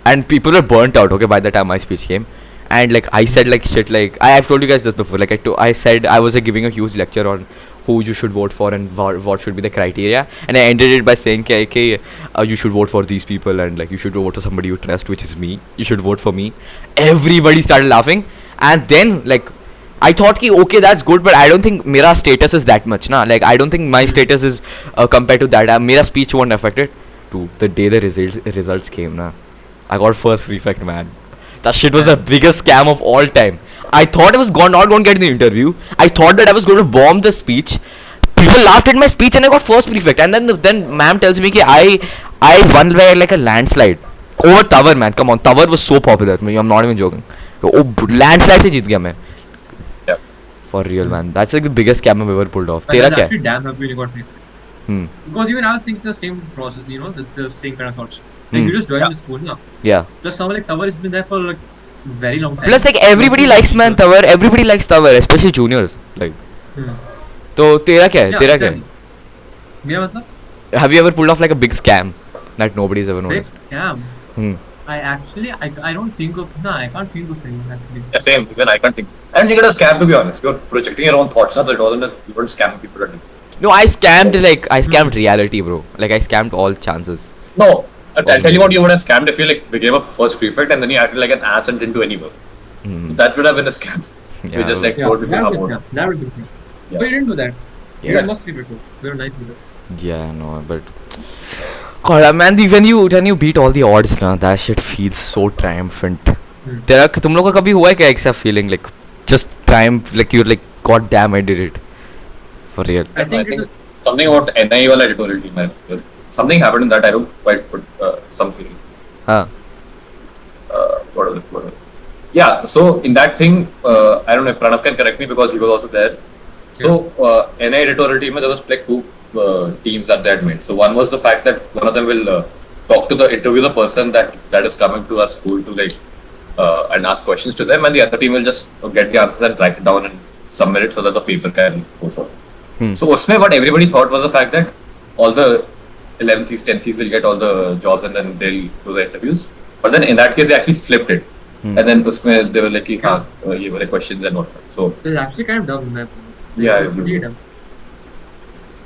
and people were burnt out. Okay, by the time my speech came. And like I said like shit, like I have told you guys this before, like I said I was giving a huge lecture on who you should vote for and what should be the criteria, and I ended it by saying you should vote for these people, and like you should vote for somebody you trust, which is me. You should vote for me. Everybody started laughing, and then like I thought okay, that's good, but I don't think mera status is that much, na. Like I don't think my status is compared to that. Mera speech won't affect it. To the day the results came, na, I got first prefect, man. That shit was the biggest scam of all time. I thought I was not going to get the interview. I thought that I was going to bomb the speech. People laughed at my speech and I got first prefect. And then ma'am tells me I won by like a landslide. Over Tower, man. Come on. Tower was so popular. I'm not even joking. Oh, landslide se jeet gaya main. Yeah. For real, man. That's like the biggest scam I've ever pulled off. Tera kya? Actually, damn happy you got prefect. Because even I was thinking the same process, you know, the same kind of thoughts. Like you just joined the school, na. Yeah. Plus someone like Tower has been there for like very long time. Plus like everybody likes man Tower. Everybody likes Tower, especially juniors. Like. तो तेरा क्या है? तेरा क्या है? मेरा मतलब? Have you ever pulled off like a big scam that nobody's ever noticed? Big scam? I don't think of, I can't think of anything actually. Yeah, same. Even I can't think. I don't think it was a scam, to be honest. You're projecting your own thoughts, so it wasn't you weren't scamming people at all. No, I scammed reality, bro. Like I scammed all chances. No. I'll tell you what you would have scammed if you like became a first prefect and then you acted like an ass and didn't do any work. That would have been a scam. You just like told people how to. That would be scam. But you didn't do that. You were must people too. They were nice people. Yeah, no, but God, man, when you beat all the odds, na, that shit feels so triumphant. तुम लोग का कभी हुआ है क्या ऐसा feeling like just triumph, like you're like God damn I did it for real? I think something about NI wala editorial team, man. Something happened in that. I don't quite put some feeling. What was it? Yeah. So in that thing, I don't know if Pranav can correct me because he was also there. So NI editorial team, there was like two teams that they had made. So one was the fact that one of them will interview the person that is coming to our school to like and ask questions to them, and the other team will just get the answers and write it down and submit it so that the paper can go for. So usme what everybody thought was the fact that all the 11th, 10th will get all the jobs and then they'll do the interviews. But then in that case, they actually flipped it. And then they were like, ye were questions and whatnot. So it's actually kind of dumb, man. Yeah. Really dumb.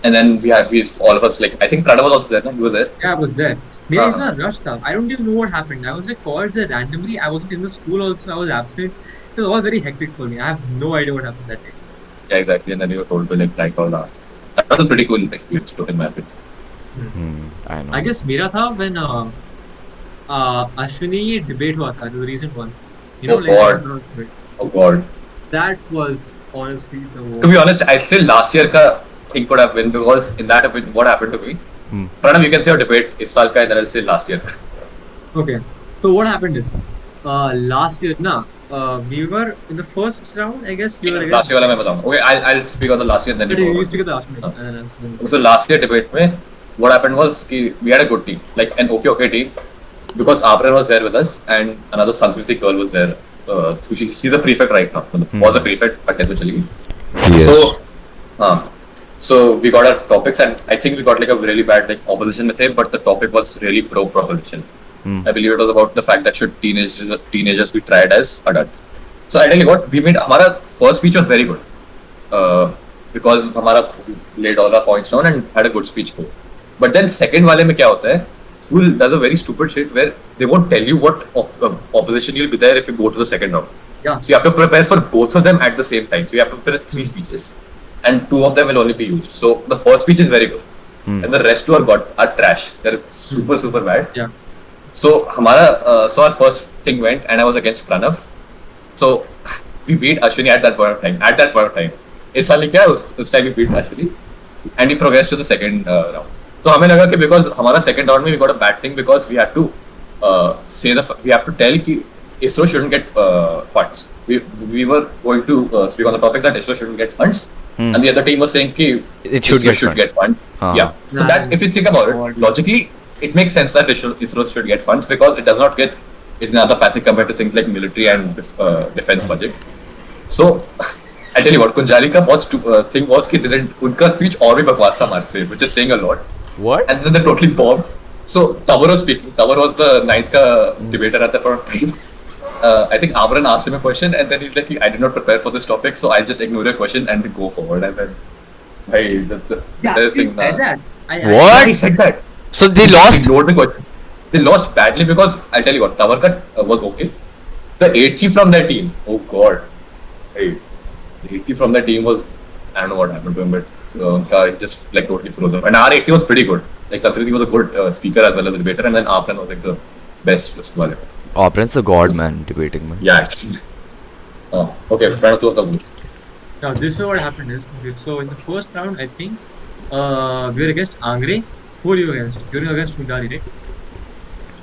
And then we all of us, like, I think Pranav was also there, no? You were there? Yeah, I was there. मेरा इतना rush था. I don't even know what happened. I was like called there randomly. I wasn't in the school also. I was absent. It was all very hectic for me. I have no idea what happened that day. Yeah, exactly. And then you were told to like write all the answers. That was a pretty cool experience, in my opinion. I know. I guess मेरा था when Ashwini debate हुआ था, the recent one. You know, Oh God. That was honestly the worst. To be honest, I still last year ka thing could have been because in that what happened to me. Pranav, you can say your debate is saal ka and then I'll say last year. Okay. So what happened is last year we were in the first round, I guess. Last year wala main bataunga. Okay, I'll speak on the last year and then you speak of the last year. So last year debate mein what happened was we had a good team, like an okay team, because Abrar was there with us and another Sanskriti girl was there. She's the prefect right now. Was a prefect, but then chali gayi. Yes. So we got our topics and I think we got like a really bad like opposition with him, but the topic was really pro-prohibition. I believe it was about the fact that should teenagers be tried as adults. So I tell you what, we made our first speech was very good. because हमारा laid all our points down and had a good speech go. But then second वाले में क्या होता है? School does a very stupid shit where they won't tell you what opposition you'll be there if you go to the second round. Yeah. So you have to prepare for both of them at the same time. So you have to prepare 3 speeches, and 2 of them will only be used. So the first speech is very good, and the rest 2 are trash. They're super bad. Yeah. So so our first thing went, and I was against Pranav. So we beat Ashwini at that point of time. इस साल क्या उस time we beat Ashwini, and we progressed to the second round. So हमें लगा कि because हमारा second round में we got a bad thing because we had to we have to tell कि ISRO shouldn't get funds. We were going to speak on the topic that ISRO shouldn't get funds, and the other team was saying कि It should ISRO get funds. Yeah. So that if you think about it logically, it makes sense that ISRO should get funds because it does not get is another passive compared to things like military and defense budget. So I tell you what, Kunjali ka बहुत thing was कि उनका speech और भी बकवास था हमारे से, which is saying a lot. What? And then they totally bombed. So Tawar was speaking. Tawar was the 9th ka debater at that point of time. I think Amran asked him a question, and then he's like, I did not prepare for this topic, so I'll just ignore your question and we go forward. And then, hey, Yeah, there's he thing said that. What? He said that. So they lost. Ignored the question. They lost badly because I'll tell you what, Tawarkat was okay. The 80 from their team, oh god, hey, the 80 from their team was, I don't know what happened to him, but he just like totally froze up. And our 80 was pretty good. Like Satriti was a good speaker as well as a debater, and then Apran was like the best. Just one. Opren's a god, man, debating, man. Yeah, actually. Okay, Pranav, tu bata. Now this is what happened is, so in the first round I think we were against Angre. Who were you against? You were against Kunjali, right?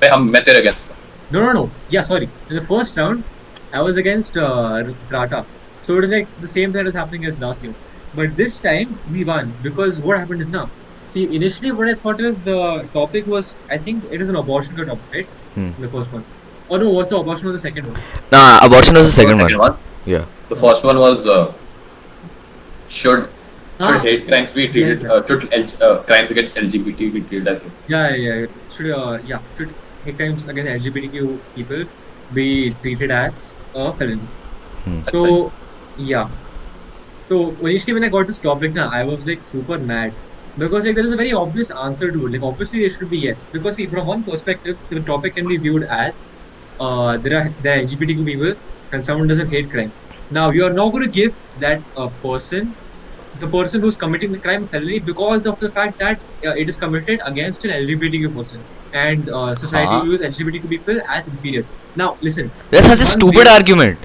मैं तेरे against. No. Yeah, sorry. In the first round, I was against Rata. So it was like the same thing that was happening as last year. But this time, we won. Because what happened is now. See, initially what I thought is the topic was, I think it is an abortion topic, right? The first one. Or no, was the abortion was the second one? Nah, abortion was the second one. Yeah. The first one was should hate crimes be treated, should crimes against LGBT be treated as Yeah. Should hate crimes against LGBTQ people be treated as a felony? So, yeah. So initially when I got this topic now, I was like super mad because like there is a very obvious answer to it. Like obviously it should be yes, because see from one perspective the topic can be viewed as there are LGBTQ people and someone doesn't hate crime. Now you are not going to give that the person who's committing the crime felony because of the fact that it is committed against an LGBTQ person and society views LGBTQ people as inferior. Now listen. That's such a stupid argument.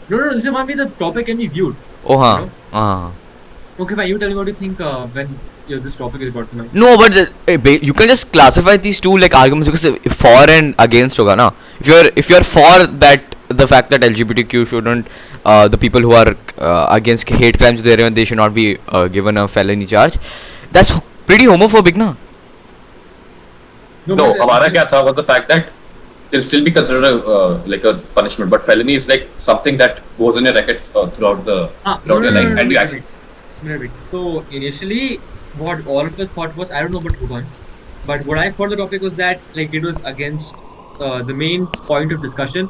No. Listen, one way the topic can be viewed. Oh, huh. Okay, fine. You tell me what you think when this topic is brought to mind. No, but you can just classify these two like arguments because for and against hoga na. If you're for that, the fact that LGBTQ shouldn't, the people who are against hate crimes, they should not be given a felony charge. That's pretty homophobic, na. No, हमारा क्या था was the fact that they'll still be considered like a punishment, but felony is like something that goes on your record throughout your life, and you actually. So initially, what all of us thought was, I don't know about Udon, but what I thought the topic was that like it was against the main point of discussion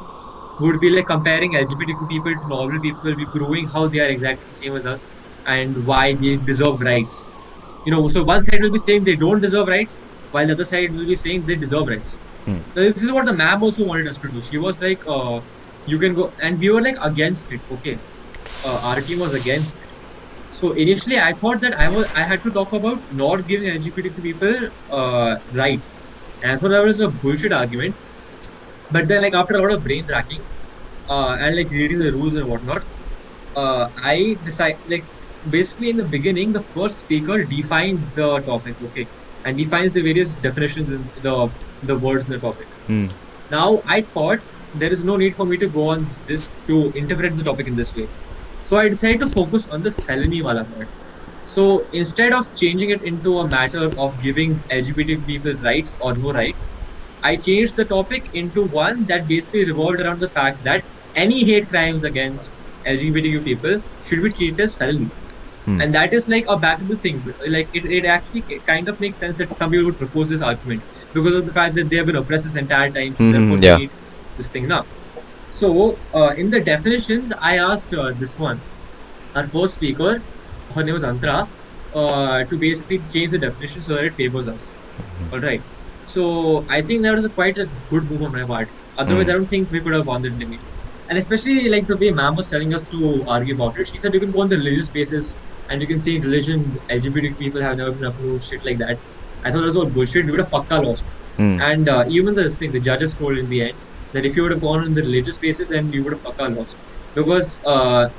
would be like comparing LGBTQ people to normal people, be proving how they are exactly the same as us and why they deserve rights. So one side will be saying they don't deserve rights, while the other side will be saying they deserve rights. This is what the ma'am also wanted us to do. She was like, you can go, and we were like against it. Okay, our team was against it. So initially, I thought that I had to talk about not giving LGBTQ people rights, and I thought that was a bullshit argument. But then, like after a lot of brain racking and like reading the rules and whatnot, I decided like basically in the beginning, the first speaker defines the topic, okay, and defines the various definitions in the words in the topic. Now I thought there is no need for me to go on this to interpret the topic in this way. So I decided to focus on the felony wala part. So instead of changing it into a matter of giving LGBT people rights or no rights, I changed the topic into one that basically revolved around the fact that any hate crimes against LGBTQ people should be treated as felonies. And that is like a backable thing. Like it actually kind of makes sense that some people would propose this argument because of the fact that they have been oppressed this entire time. So therefore they need this thing now. So in the definitions, I asked this one, our first speaker, her name was Antara, to basically change the definition so that it favors us. All right. So I think that was quite a good move on my part. Otherwise, I don't think we could have won the debate. And especially like the way ma'am was telling us to argue about it. She said you can go on the religious basis and you can say in religion LGBT people have never been approved, shit like that. I thought that was all bullshit. We would have pakka lost. Hmm. And even this thing, the judges told in the end that if you would have gone on the religious basis, then you would have pakka lost. Because like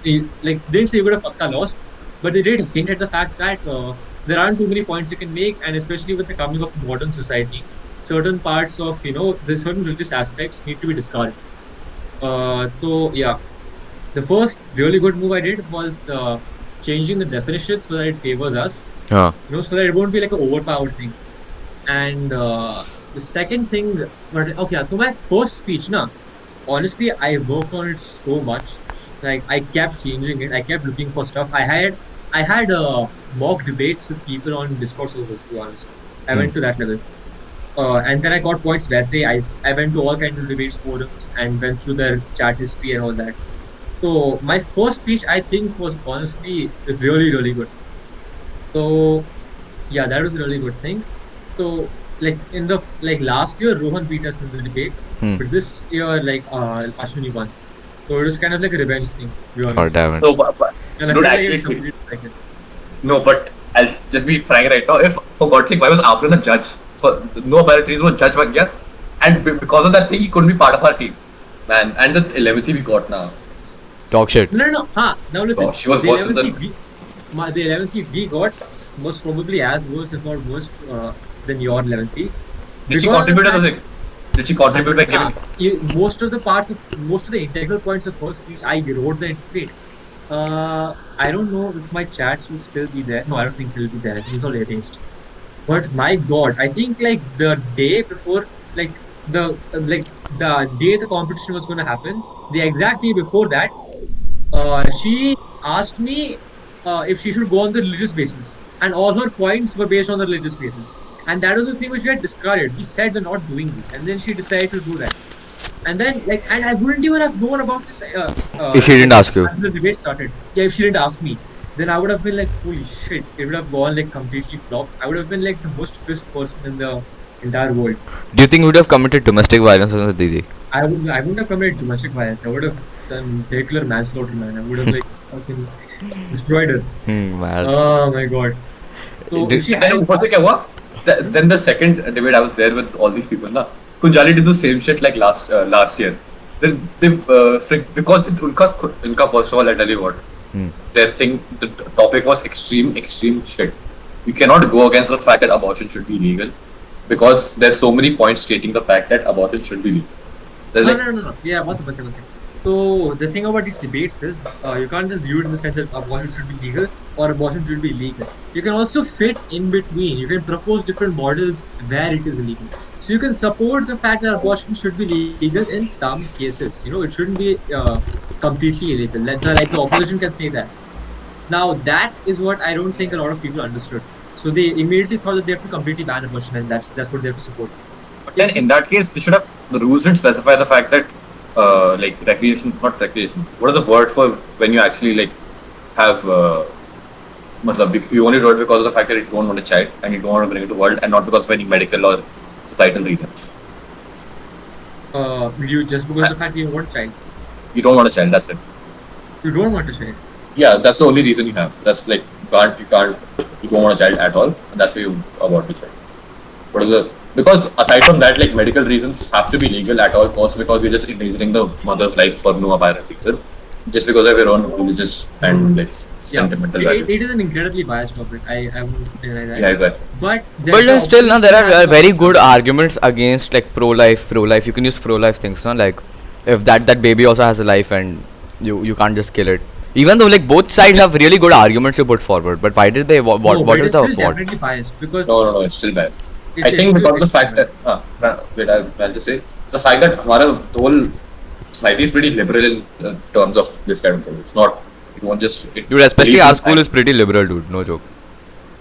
they didn't say you would have pakka lost, but they did hint at the fact that there aren't too many points you can make, and especially with the coming of modern society, certain parts of the certain religious aspects need to be discarded. So yeah, the first really good move I did was changing the definition so that it favors us, Huh. so that it won't be like an overpowered thing. And the second thing, but okay, so my first speech, na, honestly, I worked on it so much. Like I kept changing it. I kept looking for stuff. I had mock debates with people on Discord servers. To be honest, I went to that level. And then I got points Wesley. I went to all kinds of debates forums and went through their chat history and all that. So my first speech, I think, was honestly is really really good. So yeah, that was a really good thing. So like in the like last year, Rohan beat us in the debate, Hmm. but this year like Ashwini won. So it was kind of like a revenge thing, to be Oh honest. damn it. So, And I dude, feel like actually, it's completely like it. no, but I'll just be frank right now. If for God's sake, why was Abdul a judge? For no apparent reason, was judge bन गया, and because of that thing, he couldn't be part of our team, man. And the 11th we got now. Dog shit. No. Now listen. Oh, she was the worse 11th than- the 11th we got was probably as worse, if not worse, than your 11th. Did she contribute to the thing? Did she contribute by giving? Most of the integral points of first speech, I wrote the debate. I don't know if my chats will still be there. No, I don't think they'll be there. I think it's all erased. But my God, I think like the day before, like the day the competition was going to happen, the exact day before that, she asked me if she should go on the religious basis, and all her points were based on the religious basis. And that was the thing which we had discarded. We said we're not doing this, and then she decided to do that. And then, and I wouldn't even have known about this. If she didn't ask you. After the debate started. Yeah, if she didn't ask me, then I would have been like, holy shit, it would have gone like completely flop. I would have been like the most pissed person in the entire world. Do you think you would have committed domestic violence on Didi? I wouldn't have committed domestic violence. I would have done vehicular manslaughter, man. I would have like fucking destroyed her. Man. Oh my god. So Did- if she And then had, ऊपर से क्या हुआ? Then the second debate, I was there with all these people ना. Kunjali did the same shit like last year. They because उनका first of all, I tell you what, their thing, the topic was extreme shit. You cannot go against the fact that abortion should be legal because there's so many points stating the fact that abortion should be legal. There's like, no. Yeah, one second. So the thing about these debates is you can't just view it in the sense that abortion should be legal or abortion should be illegal. You can also fit in between. You can propose different models where it is illegal. So you can support the fact that abortion should be legal in some cases. It shouldn't be completely illegal. Like the opposition can say that. Now that is what I don't think a lot of people understood. So they immediately thought that they have to completely ban abortion, and that's what they have to support. but then in that case, they should have the rules didn't specify the fact that like not recreation. What is the word for when you actually like have you only do it because of the fact that you don't want a child and you don't want to bring it to the world and not because of any medical or societal reason. You just because of the fact that you want a child, You don't want a child, that's it. you don't want a child. Yeah, that's the only reason you have. That's like you don't want a child at all, and that's why you abort the child. What is the because aside from that, like medical reasons have to be legal at all costs because we're just endangering the mother's life for no apparent reason. Just because of your own religious and like sentimental it values. is an incredibly biased topic. I won't deny that. Yeah, exactly. But But then still, no, there are very good arguments against like pro-life. You can use pro-life things, no? Like if that baby also has a life and you can't just kill it. Even though like both sides have really good arguments to put forward, but why did they? What is the still what? definitely biased because No, it's still bad. it's- I think it's- because of the fact that wait, I'll just say the fact that the whole society is pretty liberal in terms of this kind of thing. It's not. It won't just. Dude, especially our school is pretty liberal, dude. No joke.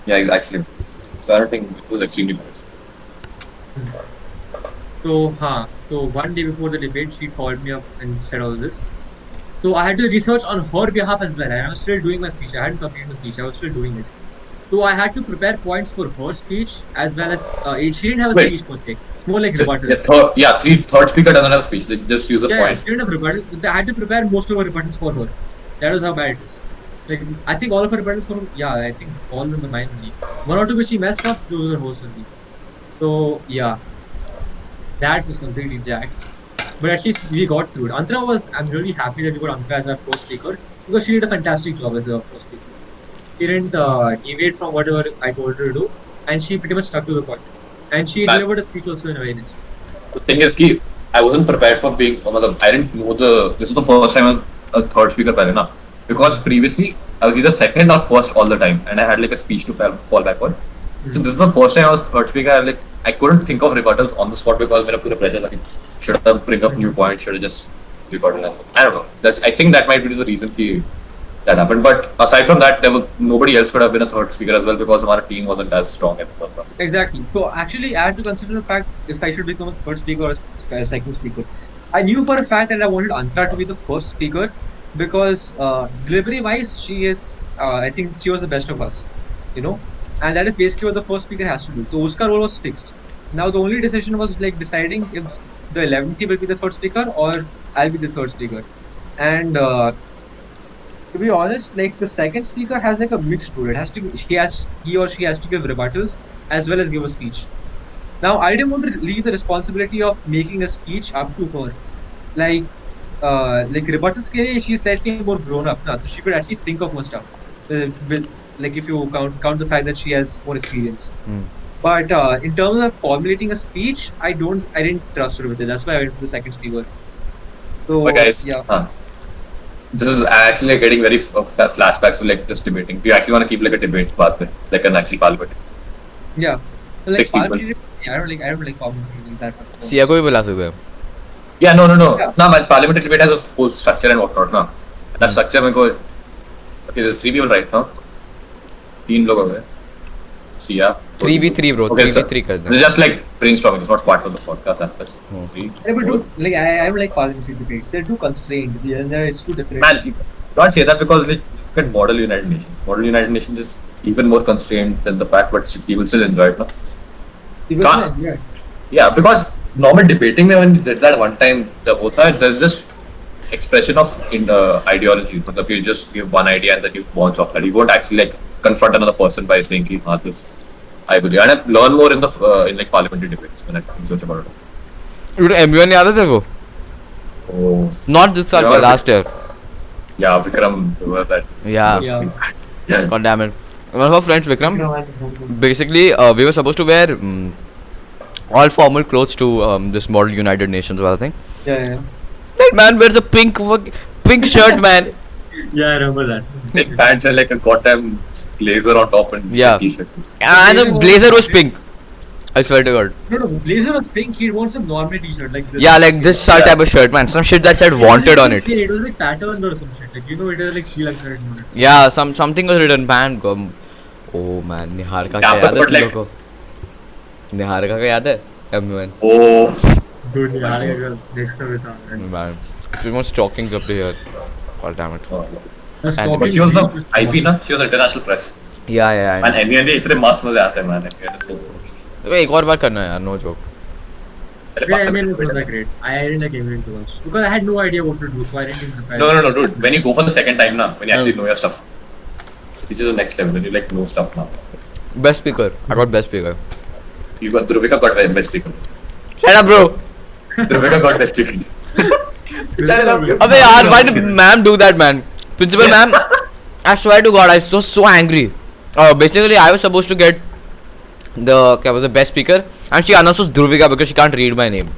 Yeah, actually. So I don't think it was extremely biased. So one day before the debate, she called me up and said all this. So I had to research on her behalf as well. I was still doing my speech. I hadn't completed my speech. I was still doing it. So I had to prepare points for her speech as well as she didn't have a Wait. speech per se. It's more like So, rebuttal. third speaker doesn't have a speech. They just use a Yeah, point. she didn't have rebuttal. I had to prepare most of her rebuttals for her. That was how bad it is. Like I think all of her rebuttals for I think all of them were mine only. One or two which she messed up, those were hers only. So yeah, that was completely jacked. But at least we got through it. I'm really happy that we got Antra as our first speaker because she did a fantastic job as our first speaker. She didn't deviate from whatever I told her to do, and she pretty much stuck to the point. And she Man. delivered a speech also in a very nice way. The thing is, I wasn't prepared for being. I didn't know this is the first time I was a third speaker पहले ना. Because previously I was either second or first all the time, and I had like a speech to fall back on. So this is the first time I was third speaker. I couldn't think of rebuttals on the spot because मेरा पूरा pressure था. Should I bring up new points? Should I just rebuttal? I don't know. I think that might be the reason that happened. But aside from that, nobody else could have been a third speaker as well because our team wasn't as strong at the time. Exactly. So actually, I had to consider the fact if I should become a third speaker or a second speaker. I knew for a fact that I wanted Antra to be the first speaker because delivery-wise, she is. I think she was the best of us, and that is basically what the first speaker has to do. So Oscar role was fixed. Now the only decision was like deciding if the 11th will be the third speaker or I'll be the third speaker, and. To be honest, like the second speaker has like a mixed role. He or she has to give rebuttals as well as give a speech. Now I didn't want to leave the responsibility of making a speech up to her. Like rebuttals ke liye she's slightly more grown up now, so she could at least think of more stuff. Like if you count the fact that she has more experience. But in terms of formulating a speech, I didn't trust her with it. That's why I went to the second speaker. So But guys, yeah. This is actually getting very flashbacks to like just debating. Do you actually want to keep like a debate path, like an actual parliament? Yeah. So, like 6 people. parliamentary, I don't like parliamentary that much. Siya को भी बुला सकते हैं. Yeah, no. Yeah. No, man, parliamentary debate has a full structure and whatnot, na. That structure में कोई. Okay, there's 3 people right now. 3 लोग हो गए. Sia. 3v3 bro. Okay, 3v3 कर It's they. just like brainstorming. It's not part of the podcast. That's three. Yeah, but dude, like I don't like parliamentary debates. They're too constrained. It's too different. Man, you can't say that because like, look at Model United Nations. Model United Nations is even more constrained than the fact, but people still enjoy it, no? Yeah. Yeah, because normal debating when we did that one time, there's just expression of ideology. But you just give one idea and then you bounce off that. You won't actually like confront another person by saying ki, this I agree. And I learn more in like parliamentary debates when I research about it. Dude, M1 याद है तेरे को? Oh, Not this year, but last year. yeah, Vikram was that. Yeah. Yeah. God damn it. One of our friends, Vikram, basically, we were supposed to wear all formal clothes to this Model United Nations or thing. Yeah. That man wears a pink shirt, man. Yeah, I remember that. Like pants and like a goddamn blazer on top and Yeah. t-shirt. And the blazer was pink. I swear to God. No, blazer was pink. He wore some normal t-shirt like this. Yeah, like this type of shirt, man. Some shit that said wanted on it. Yeah, it was like patterned or some shit. Like it was like Sri Lanka. Yeah, something was written, man. Oh man, Niharika Yeah, क्या याद है but तुम like- लोग को? Niharika का याद है? M1. Oh, Dude, yeah, next time with that. Man, she was stalking up here. God damn it. but she was the IP, na? She was international press. Yeah, I Man, know. any इतने मस्त मजे आते हैं man. अबे एक और बार करना है यार, no joke. Yeah, I mean, it was like great. I didn't like Emily too much because I had no idea what to do, so I didn't even prepare. No, dude. When you go for the second time, na, when you actually know your stuff, which is the next level. When you like know stuff now. Best speaker. I got best speaker. You got Dhruvika got best speaker. Shut up, bro. Dhruvika got best speaker. अबे यार, why did ma'am do that, man? Principal ma'am, I swear to God, I was so angry. Basically, I was supposed to get the best speaker, and she announces Dhruvika because she can't read my name.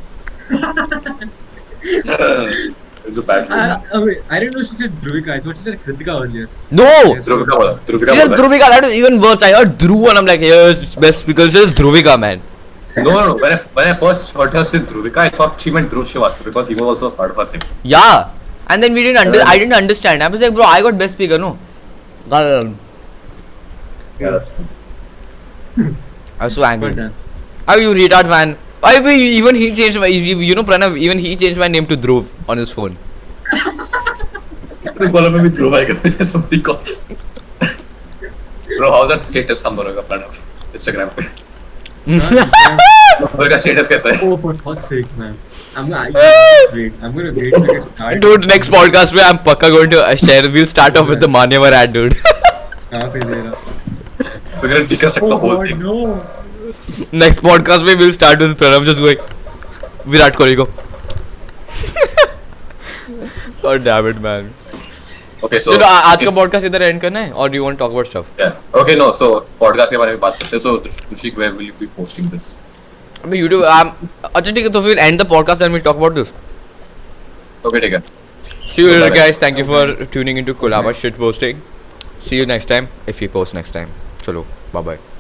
It's a bad rule. Wait, I didn't know she said Dhruvika. I thought she said Kritika earlier. No! Dhruvika bola. Dhruvika She said bola. Dhruvika, that is even worse. I heard Dhruv and I'm like, yes, best speaker. She says Dhruvika, man. No. When I first heard her say Dhruvika, I thought she meant Dhruv Srivastava because he was also part of her thing. Yeah. And then I didn't understand. I was like, bro, I got best speaker, no? I Yeah, that's was so angry. But, How you retard, man? Even he changed my, Pranav, even he changed my name to Dhruv on his phone. तो बोला मैं भी ध्रुव आएगा मेरे somebody calls. Bro, how's that status हम दोनों का plan Instagram पे? दोनों का status कैसा है? Oh, for God's sake, man. I'm gonna wait. I'm gonna wait till it starts. Dude, next podcast में I'm पक्का going to share. We'll start off with the Manyavar ad, dude. कहाँ पे देगा? We're gonna deconstruct the Oh whole God, thing. no. Next podcast में we'll start with Pranav just going. Virat Kohli go. God damn it, man. Okay, so. चलो आज का podcast इधर end करना है or do you want to talk about stuff? Yeah. Okay, no. So podcast के बारे में बात करते हैं. So Tushik, where will you be posting this? अबे YouTube अच्छा ठीक है तो फिर end the podcast then we'll talk about this. Okay, ठीक है. See you So, later, bye. guys. Thank you for tuning into Kolaba shit posting. See you next time if we post next time. चलो, bye bye.